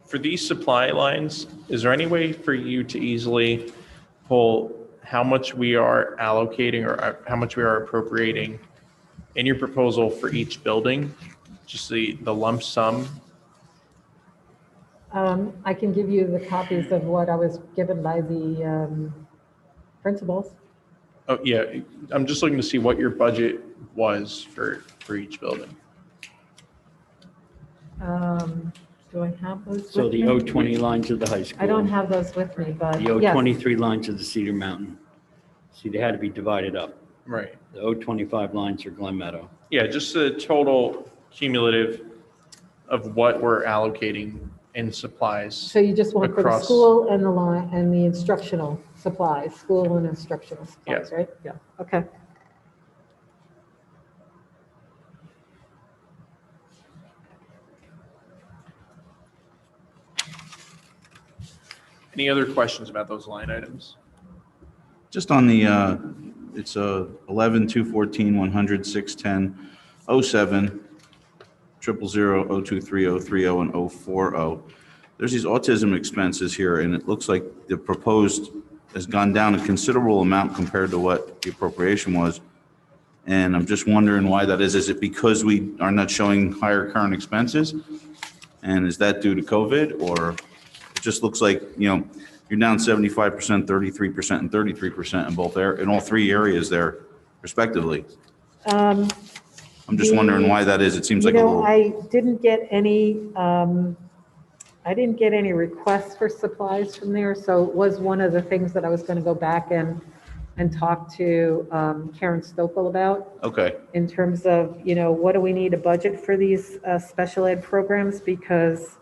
S1: For these supply lines, is there any way for you to easily pull how much we are allocating or how much we are appropriating in your proposal for each building? Just the lump sum?
S2: I can give you the copies of what I was given by the principals.
S1: Oh, yeah, I'm just looking to see what your budget was for each building.
S2: Do I have those
S4: So
S2: with
S4: the
S2: me?
S4: 020 lines of the high school.
S2: I don't have those with me, but
S4: The
S2: yes.
S4: 023 lines of the Cedar Mountain. See, they had to be divided up.
S1: Right.
S4: The 025 lines are Glen Meadow.
S1: Yeah, just the total cumulative of what we're allocating in supplies.
S2: So you just want for the
S1: across-
S2: school and the line and the instructional supplies, school and instructional supplies, right? Yeah, okay.
S1: Any other questions about those line items?
S6: Just on the, it's 11, 214, 100, 610, 07, 000, 023, 030, and 040. There's these autism expenses here, and it looks like the proposed has gone down a considerable amount compared to what the appropriation was. And I'm just wondering why that is. Is it because we are not showing higher current expenses? And is that due to COVID, or it just looks like, you're down 75%, 33%, and 33% in both in all three areas there respectively. I'm just wondering why that is. It seems like a little.
S2: I didn't get any requests for supplies from there, so it was one of the things that I was going to go back and talk to Karen Stokel about.
S6: Okay.
S2: In terms of, what do we need a budget for these special ed programs? Because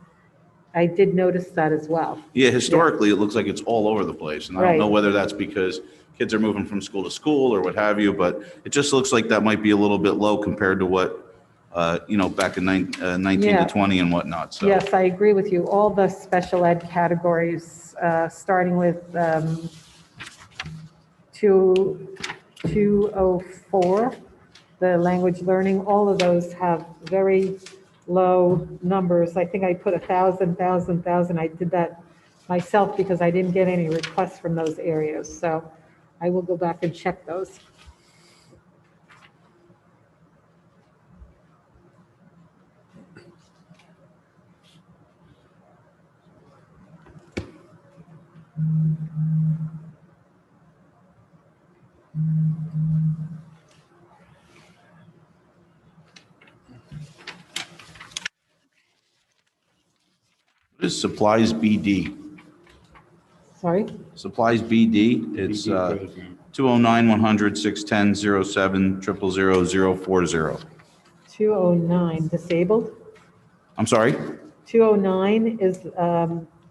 S2: I did notice that as well.
S6: Yeah, historically, it looks like it's all over the place. And I don't know
S2: Right.
S6: whether that's because kids are moving from school to school or what have you, but it just looks like that might be a little bit low compared to what, back in 19
S2: Yeah.
S6: to 20 and whatnot. So.
S2: Yes, I agree with you. All the special ed categories, starting with 204, the language learning, all of those have very low numbers. I think I put 1,000. I did that myself because I didn't get any requests from those areas. So I will go back and check those.
S6: What is supplies BD?
S2: Sorry?
S6: Supplies BD, it's 209, 100, 610, 07, 000, 040.
S2: 209, disabled.
S6: I'm sorry?
S2: 209 is,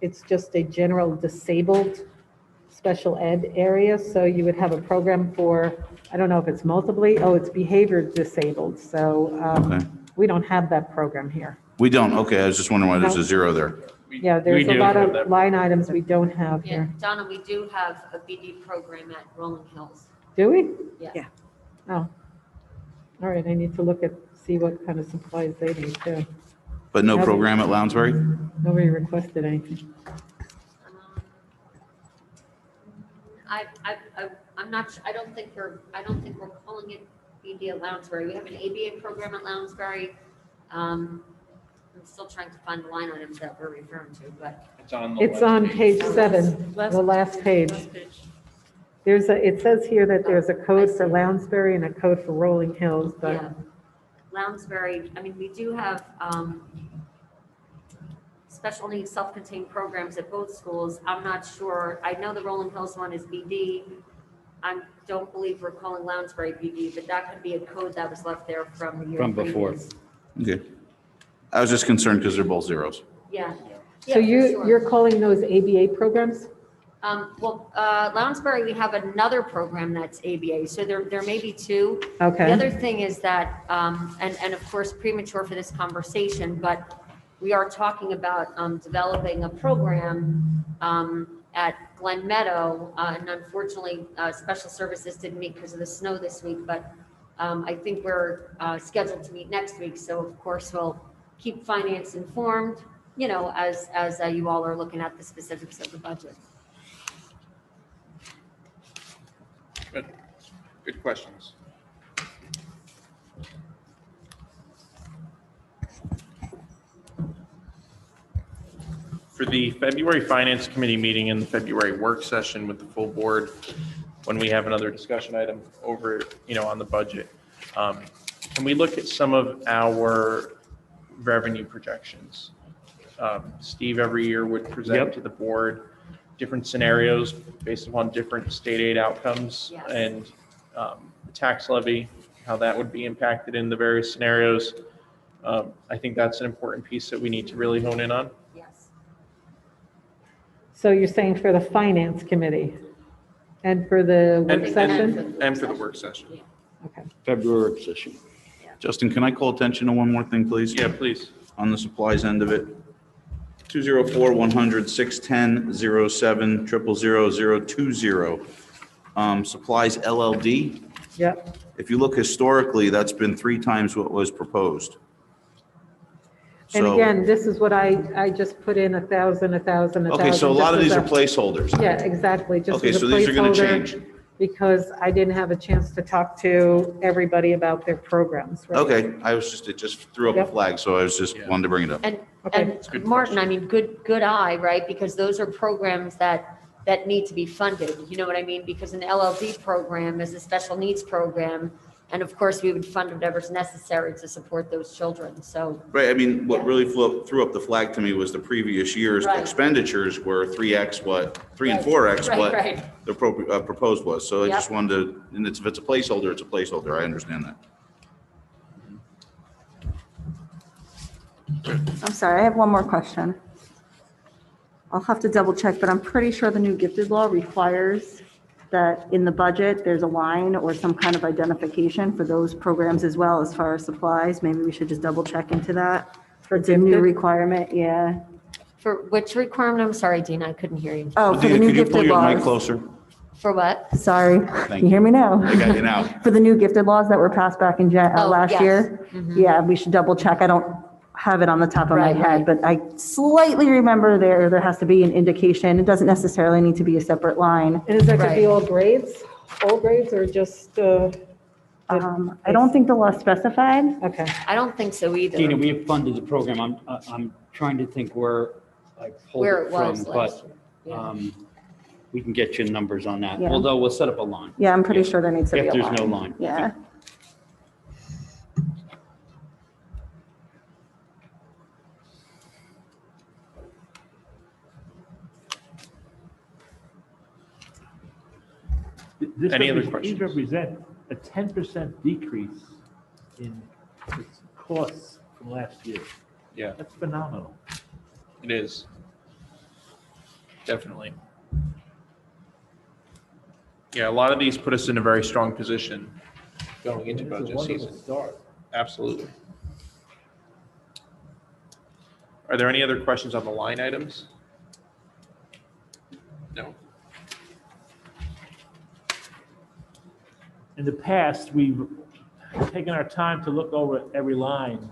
S2: it's just a general disabled special ed area. So you would have a program for, I don't know if it's it's behavior disabled. So
S6: Okay.
S2: we don't have that program here.
S6: We don't, okay, I was just wondering why there's
S2: No.
S6: a zero there.
S2: Yeah, there's a
S1: do
S2: lot
S1: have
S2: of
S1: that.
S2: line items we don't have
S8: Yeah,
S2: here.
S8: Donna, we do have a BD program at Rolling Hills.
S2: Do we?
S8: Yeah.
S3: Yeah.
S2: Oh. All right, I need to see what kind of supplies they need too.
S6: But no program at Lounsbury?
S2: Nobody requested anything.
S8: I'm not, I don't think we're calling it BD at Lounsbury. We have an ABA program at Lounsbury. I'm still trying to find the line items that we're referring to, but
S2: It's on page 7, the last page. It says here that there's a code for Lounsbury and a code for Rolling Hills, but
S8: yeah. Lounsbury, I mean, we do have special needs self-contained programs at both schools. I'm not sure. I know the Rolling Hills one is BD. I don't believe we're calling Lounsbury BD, but that could be a code that was left there from the year
S4: From before.
S8: previous.
S6: Okay. I was just concerned because they're both zeros.
S8: Yeah.
S2: so
S8: Yeah, for sure.
S2: you're calling those ABA programs?
S8: Lounsbury, we have another program that's ABA, so there may be two.
S2: Okay.
S8: The other thing is that, and of course premature for this conversation, but we are talking about developing a program at Glen Meadow, and unfortunately, special services didn't meet because of the snow this week, but I think we're scheduled to meet next week, so of course we'll keep finance informed, you know, as you all are looking at the specifics of the budget.
S1: Good questions. For the February Finance Committee meeting and the February work session with the full board, when we have another discussion item over, on the budget, can we look at some of our revenue projections? Steve every year would present to the board different scenarios based upon different state aid outcomes
S8: Yes.
S1: and the tax levy, how that would be impacted in the various scenarios. I think that's an important piece that we need to really hone in on.
S8: Yes.
S2: So you're saying for the finance committee and for the work
S1: And-
S2: session?
S1: And for the work session.
S2: Okay.
S4: February work session.
S6: Justin, can I call attention to one more thing, please?
S1: Yeah, please.
S6: On the supplies end of it. 204-100-610-07-000-020. Supplies LLD.
S2: Yep.
S6: If you look historically, that's been 3 times what was proposed.
S2: And
S6: So-
S2: again, this is what I just put in 1,000, 1,000, 1,000.
S6: Okay, so a lot of
S2: just
S6: these
S2: as
S6: are
S2: a-
S6: placeholders.
S2: Yeah, exactly, just
S6: Okay,
S2: as a
S6: so these are gonna
S2: placeholder,
S6: change.
S2: because I didn't have a chance to talk to everybody about their programs, right?
S6: Okay, it just threw up a
S2: Yep.
S6: flag, so I was just wanted to bring it up.
S8: And,
S2: Okay.
S8: and Martin, I mean, good eye, right? Because those are programs that need to be funded, you know what I mean? Because an LLD program is a special needs program, and of course, we would fund whatever's necessary to support those children, so.
S6: Right, I mean, what really threw up the flag to me was the previous year's
S8: Right.
S6: expenditures were 3x what, 3 and
S8: Right.
S6: 4x
S8: Right,
S6: what
S8: right.
S6: the proposed was. So I
S8: Yep.
S6: just wanted to, and if it's a placeholder, it's a placeholder, I understand that.
S9: I'm sorry, I have one more question. I'll have to double check, but I'm pretty sure the new gifted law requires that in the budget, there's a line or some kind of identification for those programs as well as far as supplies. Maybe we should just double check into that.
S2: For
S9: It's a new
S2: gifted?
S9: requirement, yeah.
S8: For which requirement? I'm sorry, Dina, I couldn't hear you.
S9: Oh, for the
S6: Dina,
S9: new
S6: could you pull
S9: gifted
S6: your mic
S9: laws.
S6: closer?
S8: For what?
S9: Sorry,
S6: Thank
S9: can you hear me now?
S6: I got you now.
S9: For the new gifted laws that were passed back in
S8: Oh,
S9: last
S8: yes.
S9: year? Yeah, we should double check. I don't have it on the top of my
S8: Right,
S9: head,
S8: right.
S9: but I slightly remember there has to be an indication. It doesn't necessarily need to be a separate line.
S2: And is that going to be
S8: Right.
S2: all grades, or just,
S9: I don't think the law specified.
S2: okay.
S8: I don't think so either.
S4: Dina, we have funded the program. I'm trying to think where I pulled
S8: Where
S4: it
S8: it
S4: from,
S8: was last
S4: but
S8: year. Yeah.
S4: we can get you numbers on that.
S9: Yeah.
S4: Although we'll set up a line.
S9: Yeah, I'm pretty
S4: Yeah.
S9: sure there needs to be
S4: If
S9: a
S4: there's
S9: line.
S4: no line.
S9: Yeah.
S7: This
S1: Any other
S7: these
S1: questions?
S7: represent a 10% decrease in its costs from last year.
S1: Yeah,
S7: That's phenomenal.
S1: it is. Definitely. Yeah, a lot of these put us in a very strong position going into
S7: It's a
S1: budget
S7: wonderful
S1: season.
S7: start.
S1: Absolutely. Are there any other questions on the line items? No.
S7: In the past, we've taken our time to look over every line,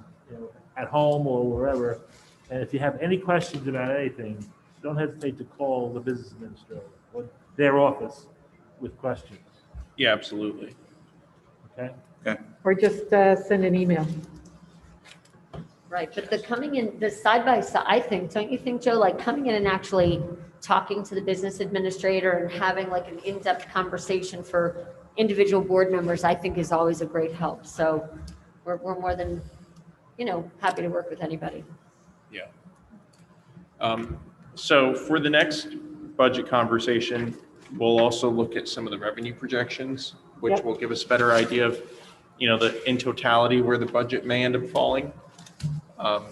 S7: at home or wherever. And if you have any questions about anything, don't hesitate to call the business administrator or their office with questions,
S1: Yeah, absolutely.
S7: okay?
S2: Or just send an email.
S8: Right, but the coming in, the side by side, I think, don't you think, Joe, like coming in and actually talking to the business administrator and having like an in-depth conversation for individual board members, I think is always a great help. So we're more than, happy to work with anybody.
S1: Yeah. So for the next budget conversation, we'll also look at some of the revenue projections, which
S2: Yep.
S1: will give us a better idea of, in totality, where the budget may end up falling.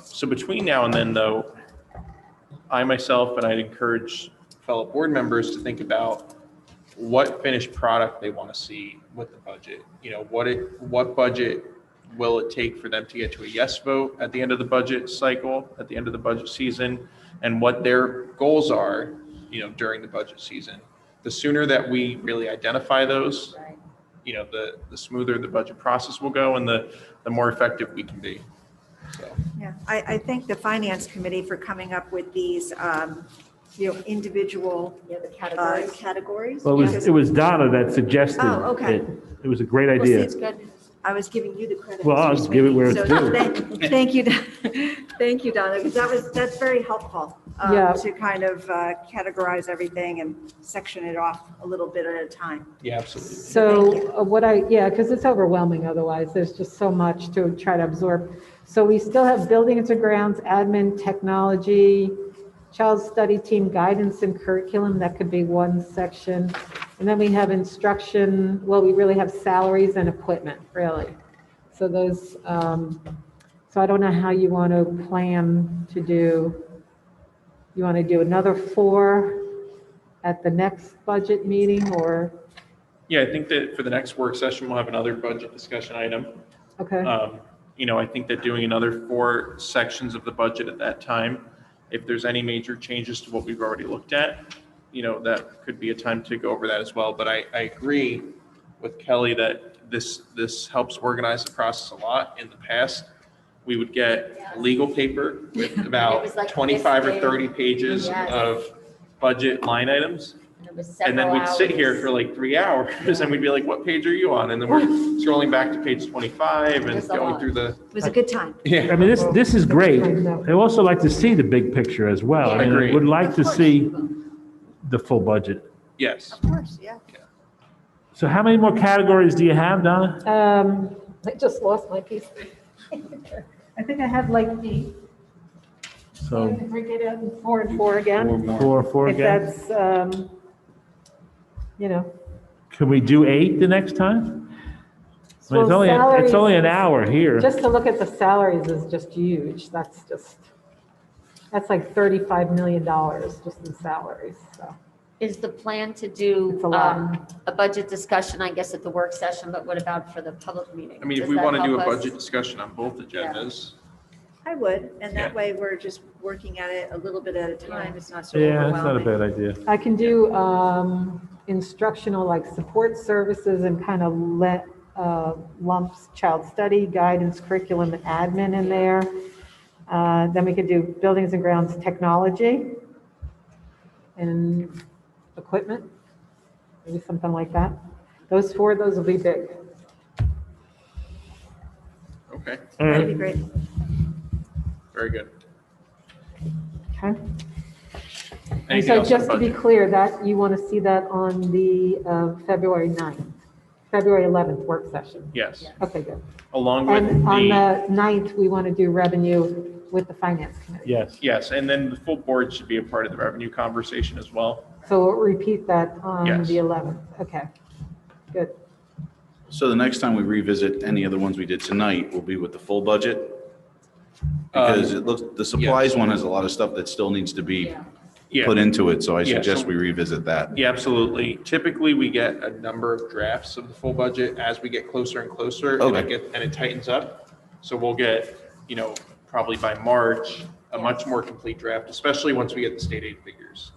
S1: So between now and then, though, I myself, and I'd encourage fellow board members to think about what finished product they want to see with the budget. What budget will it take for them to get to a yes vote at the end of the budget cycle, at the end of the budget season, and what their goals are, during the budget season. The sooner that we really identify those,
S8: Right.
S1: The smoother the budget process will go, and the more effective we can be. So.
S3: Yeah, I thank the finance committee for coming up with these, individual
S8: Yeah, the categories.
S3: categories.
S7: Well,
S3: because-
S7: it was Donna that suggested
S3: Oh, okay.
S7: it. It was a great
S8: Well, see,
S7: idea.
S8: it's good.
S3: I was giving you the credit.
S7: Well, I'll
S3: Mr.
S7: give it where
S3: Sweeney.
S7: it's
S3: So
S7: due.
S3: Thank you, thank you, Donna, because that's very helpful
S2: Yeah.
S3: to kind of categorize everything and section it off a little bit at a time.
S1: Yeah, absolutely.
S2: So because it's overwhelming otherwise, there's just so much to try to absorb. So we still have buildings and grounds, admin, technology, child study team, guidance and curriculum, that could be one section. And then we have instruction, we really have salaries and equipment, really. So those, so I don't know how you want to plan to do. You want to do another 4 at the next budget meeting, or,
S1: Yeah, I think that for the next work session, we'll have another budget discussion item.
S2: okay?
S1: I think that doing another 4 sections of the budget at that time, if there's any major changes to what we've already looked at, that could be a time to go over that as well. But I agree with Kelly that this helps organize the process a lot. In the past, we would get a legal paper with
S8: It
S1: about
S8: was like
S1: 25 or
S8: this
S1: 30 pages
S8: Yes.
S1: of budget line items.
S8: And it was
S1: And then
S8: several
S1: we'd sit here
S8: hours.
S1: for like 3 hours and we'd be like, what page are you on? And then we're scrolling back to page 25 and
S8: There's a
S1: going
S8: lot.
S1: through the,
S3: It was a good time.
S7: I mean, this is great. I also like to see the big picture as well. I mean, I
S1: Agreed.
S7: would like to see the full budget.
S1: yes.
S3: Of course, yeah.
S7: So how many more categories do you have, Donna?
S2: I just lost my piece. I think I have like 8.
S7: So
S2: I can break it out in 4 and 4 again.
S7: four
S2: If
S7: again?
S2: that's,
S7: Can we do 8 the next time? I mean,
S2: Well,
S7: it's only an
S2: salaries-
S7: hour here.
S2: just to look at the salaries is just huge. That's like $35 million just in salaries, so.
S8: Is the plan to do
S2: It's a lot.
S8: a budget discussion, I guess, at the work session, but what about for the public meeting?
S1: I mean, if
S8: Does
S1: we
S8: that
S1: want to do a
S8: help us?
S1: budget discussion on both agendas,
S3: I would, and that
S1: Yeah.
S3: way we're just working at it a little bit at a time. It's not so
S7: Yeah, that's not a
S3: overwhelming.
S7: bad idea.
S2: I can do instructional, like support services, and kind of let lumps child study, guidance, curriculum, and admin in there. Then we could do buildings and grounds technology and equipment, maybe something like that. Those 4, those will be big.
S1: okay,
S7: All
S3: That'd be
S7: right.
S3: great.
S1: very good.
S2: Okay? And
S1: Anything
S2: so
S1: else on
S2: just to be
S1: budget?
S2: clear, that you want to see that on the February 9th, February 11th work session?
S1: Yes,
S2: Okay, good.
S1: along with
S2: And on
S1: the,
S2: the 9th, we want to do revenue with the finance committee.
S7: Yes.
S1: yes, and then the full board should be a part of the revenue conversation as well.
S2: So we'll repeat that on
S1: Yes.
S2: the 11th. Okay, good.
S6: So the next time we revisit any of the ones we did tonight will be with the full budget? Because it looks, the supplies one has a lot of stuff that still needs to be
S1: Yeah.
S6: put into it, so I
S1: Yeah,
S6: suggest
S1: so-
S6: we revisit that.
S1: Yeah, absolutely. Typically, we get a number of drafts of the full budget as we get closer and closer, and
S6: Okay.
S1: it tightens up. So we'll get, probably by March, a much more complete draft, especially once we get the state aid figures.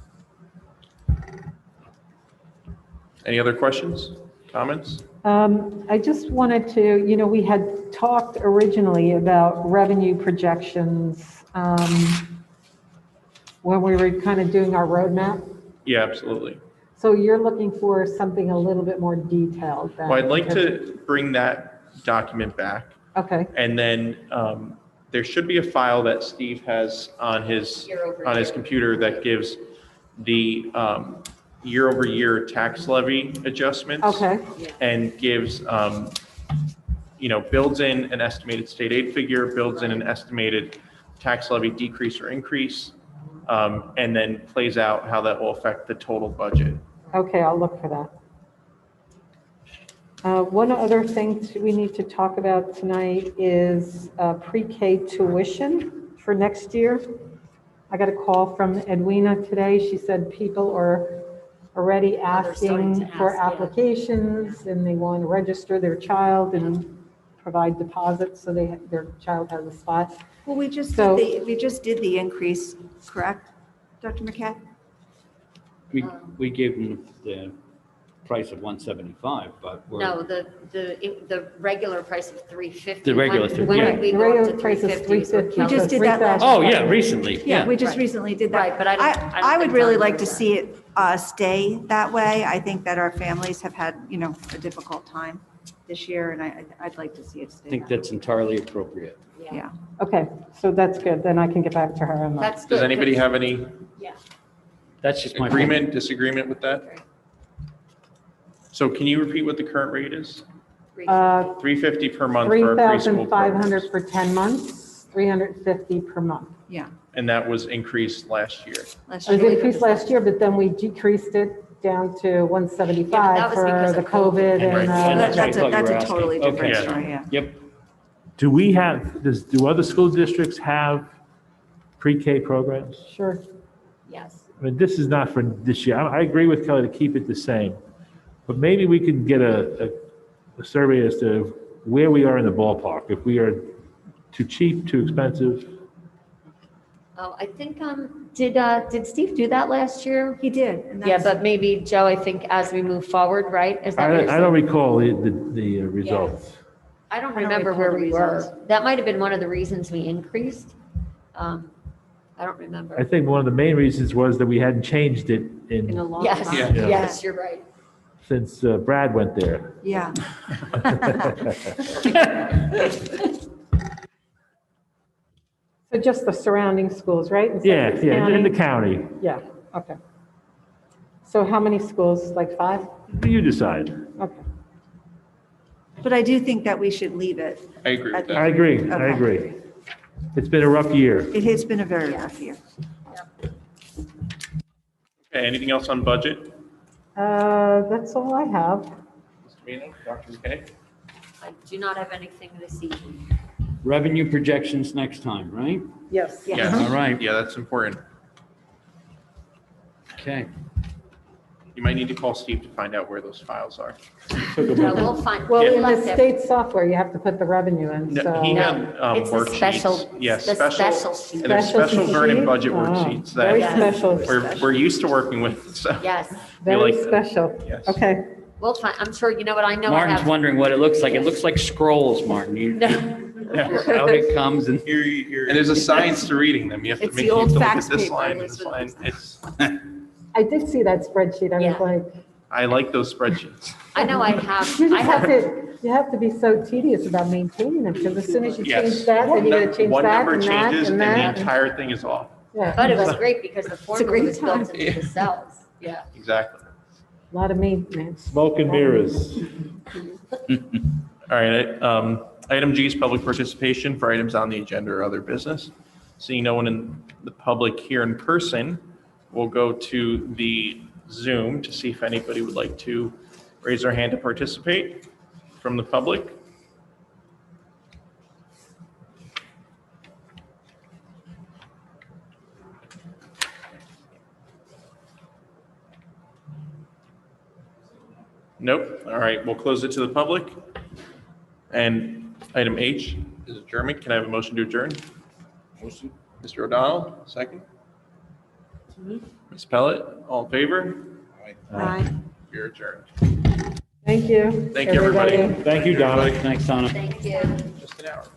S1: Any other questions? comments?
S2: I just wanted to, we had talked originally about revenue projections when we were kind of doing our roadmap.
S1: Yeah, absolutely.
S2: So you're looking for something a little bit more detailed than.
S1: Well, I'd like to bring that document back.
S2: Okay,
S1: And then there should be a file that Steve has on his computer that gives the year-over-year tax levy adjustments.
S2: okay,
S1: And gives, builds in an estimated state aid figure, builds in an estimated tax levy decrease or increase, and then plays out how that will affect the total budget.
S2: okay, I'll look for that. One other thing we need to talk about tonight is pre-K tuition for next year. I got a call from Edwina today. She said people are already
S8: starting
S2: asking
S8: to
S2: for
S8: ask, yeah.
S2: applications and they want to register their child and provide deposits so their child has a spot.
S3: Well, we just
S2: So-
S3: did the increase, correct, Dr. McKay?
S4: We gave them the price of 175, but we're.
S8: No, the regular price of 350.
S4: The regular
S8: When
S4: yeah.
S8: did we
S2: The
S8: go up
S2: regular
S8: to
S2: price is
S8: 350? is what
S2: 350.
S3: We just did that last
S4: Oh, yeah, recently, yeah.
S3: We just
S8: Right.
S3: recently did that.
S8: Right, but I don't
S3: I would
S8: think
S3: really
S8: Don
S3: like
S8: knew
S3: to
S8: that.
S3: see it stay that way. I think that our families have had, a difficult time this year, and I'd like to see it
S4: I
S3: stay
S4: think
S3: that way.
S4: that's entirely appropriate.
S3: Yeah.
S2: Okay, so that's good. Then I can get back to her on that.
S8: That's good.
S1: Does anybody have any
S8: Yeah.
S4: That's just my.
S1: agreement, disagreement with that? So can you repeat what the current rate is? 350 per month for our preschool
S2: 3,500
S1: programs.
S2: for 10 months, 350 per month.
S3: Yeah.
S1: And that was increased last year.
S3: Last
S2: It was
S3: year.
S2: increased last year, but then we decreased it down to 175
S8: Yeah, but that was
S2: for
S8: because
S2: the
S8: of COVID.
S2: COVID
S1: Right.
S2: and,
S4: That's what I thought you
S3: That's
S4: were
S3: a
S4: asking.
S3: totally different
S4: Okay.
S3: story, yeah.
S4: Yep.
S7: Do other school districts have pre-K programs?
S2: sure.
S8: Yes.
S7: I mean, this is not for this year. I agree with Kelly to keep it the same. But maybe we could get a survey as to where we are in the ballpark. If we are too cheap, too expensive.
S8: Oh, I think, did Steve do that last year?
S3: He did. And
S8: Yeah,
S3: that's-
S8: but maybe, Joe, I think as we move forward, right? Is that what you're
S7: I don't
S8: saying?
S7: recall the results.
S8: I don't
S3: I don't
S8: remember
S3: recall
S8: where
S3: the
S8: we were.
S3: results.
S8: That might have been one of the reasons we increased. I don't remember.
S7: I think one of the main reasons was that we hadn't changed it
S3: In a long
S8: Yes,
S3: time.
S1: Yeah.
S8: yes, you're right.
S7: since Brad went there.
S3: Yeah.
S2: So just the surrounding schools, right? In
S7: Yeah,
S2: Sussex
S7: yeah, in the
S2: County?
S7: county.
S2: Yeah, okay. So how many schools, like 5?
S7: You decide.
S2: Okay.
S3: But I do think that we should leave it.
S1: I agree with
S3: at
S1: that.
S7: I agree, I
S3: Okay.
S7: agree. It's been a rough year.
S3: It has been a very rough year.
S1: Okay, anything else on budget?
S2: That's all I have.
S1: Mr. Mino, Dr. McKay?
S8: I do not have anything this evening.
S4: Revenue projections next time, right?
S2: Yes.
S8: Yes.
S4: All right.
S1: Yeah, that's important.
S4: Okay.
S1: You might need to call Steve to find out where those files are.
S8: We'll find.
S2: Well,
S8: he
S2: in the
S8: left it.
S2: state software, you have to put the revenue in,
S1: No,
S2: so.
S1: he
S8: No,
S1: had
S8: it's the
S1: worksheets.
S8: special-
S1: Yeah,
S8: the
S1: special,
S8: special sheet.
S1: and there's special
S2: sheet?
S1: Vernon budget
S2: Oh,
S1: worksheets
S2: Very
S1: that
S2: special,
S1: we're used to working with, so.
S8: Yes,
S2: very
S1: like them.
S2: special.
S1: Yes.
S2: Okay.
S8: we'll find, I'm sure, you know what, I know I
S4: Martin's
S8: have.
S4: wondering what it looks like. It looks like scrolls, Martin. Out it comes and.
S1: And there's a science to reading them. You have to
S3: It's
S1: make,
S3: the
S1: you have
S3: old
S1: to look
S3: fax
S1: at this
S3: paper,
S1: line and
S3: that's
S1: this
S3: what
S1: line.
S3: it
S1: It's,
S2: I did see that spreadsheet. I was
S8: Yeah.
S2: like,
S1: I like those spreadsheets.
S8: I know I have,
S2: you
S8: I
S2: just have
S8: have,
S2: you have to be so tedious about maintaining them, because as soon as you
S1: Yes.
S2: change that, then you gotta change
S1: One
S2: that
S1: number
S2: and that
S1: changes
S2: and
S1: and the
S2: that.
S1: entire thing is off.
S2: Yeah.
S8: but it was great because the formula
S3: great
S8: was built
S3: time.
S8: into the cells. Yeah.
S1: Exactly.
S2: A lot of maintenance.
S7: Smoke and mirrors.
S1: All right, item G is public participation for items on the agenda or other business. Seeing no one in the public here in person, we'll go to the Zoom to see if anybody would like to raise their hand to participate from the public. Nope. All right, we'll close it to the public. And item H is adjournment. Can I have a motion to adjourn? Motion. Mr. O'Donnell, second. Ms. Pellet, all in favor?
S3: Aye.
S1: You're adjourned.
S2: Thank you.
S1: Thank you, everybody.
S7: Thank you, Donna.
S4: Thanks, Donna.
S8: Thank you.
S1: Just an hour.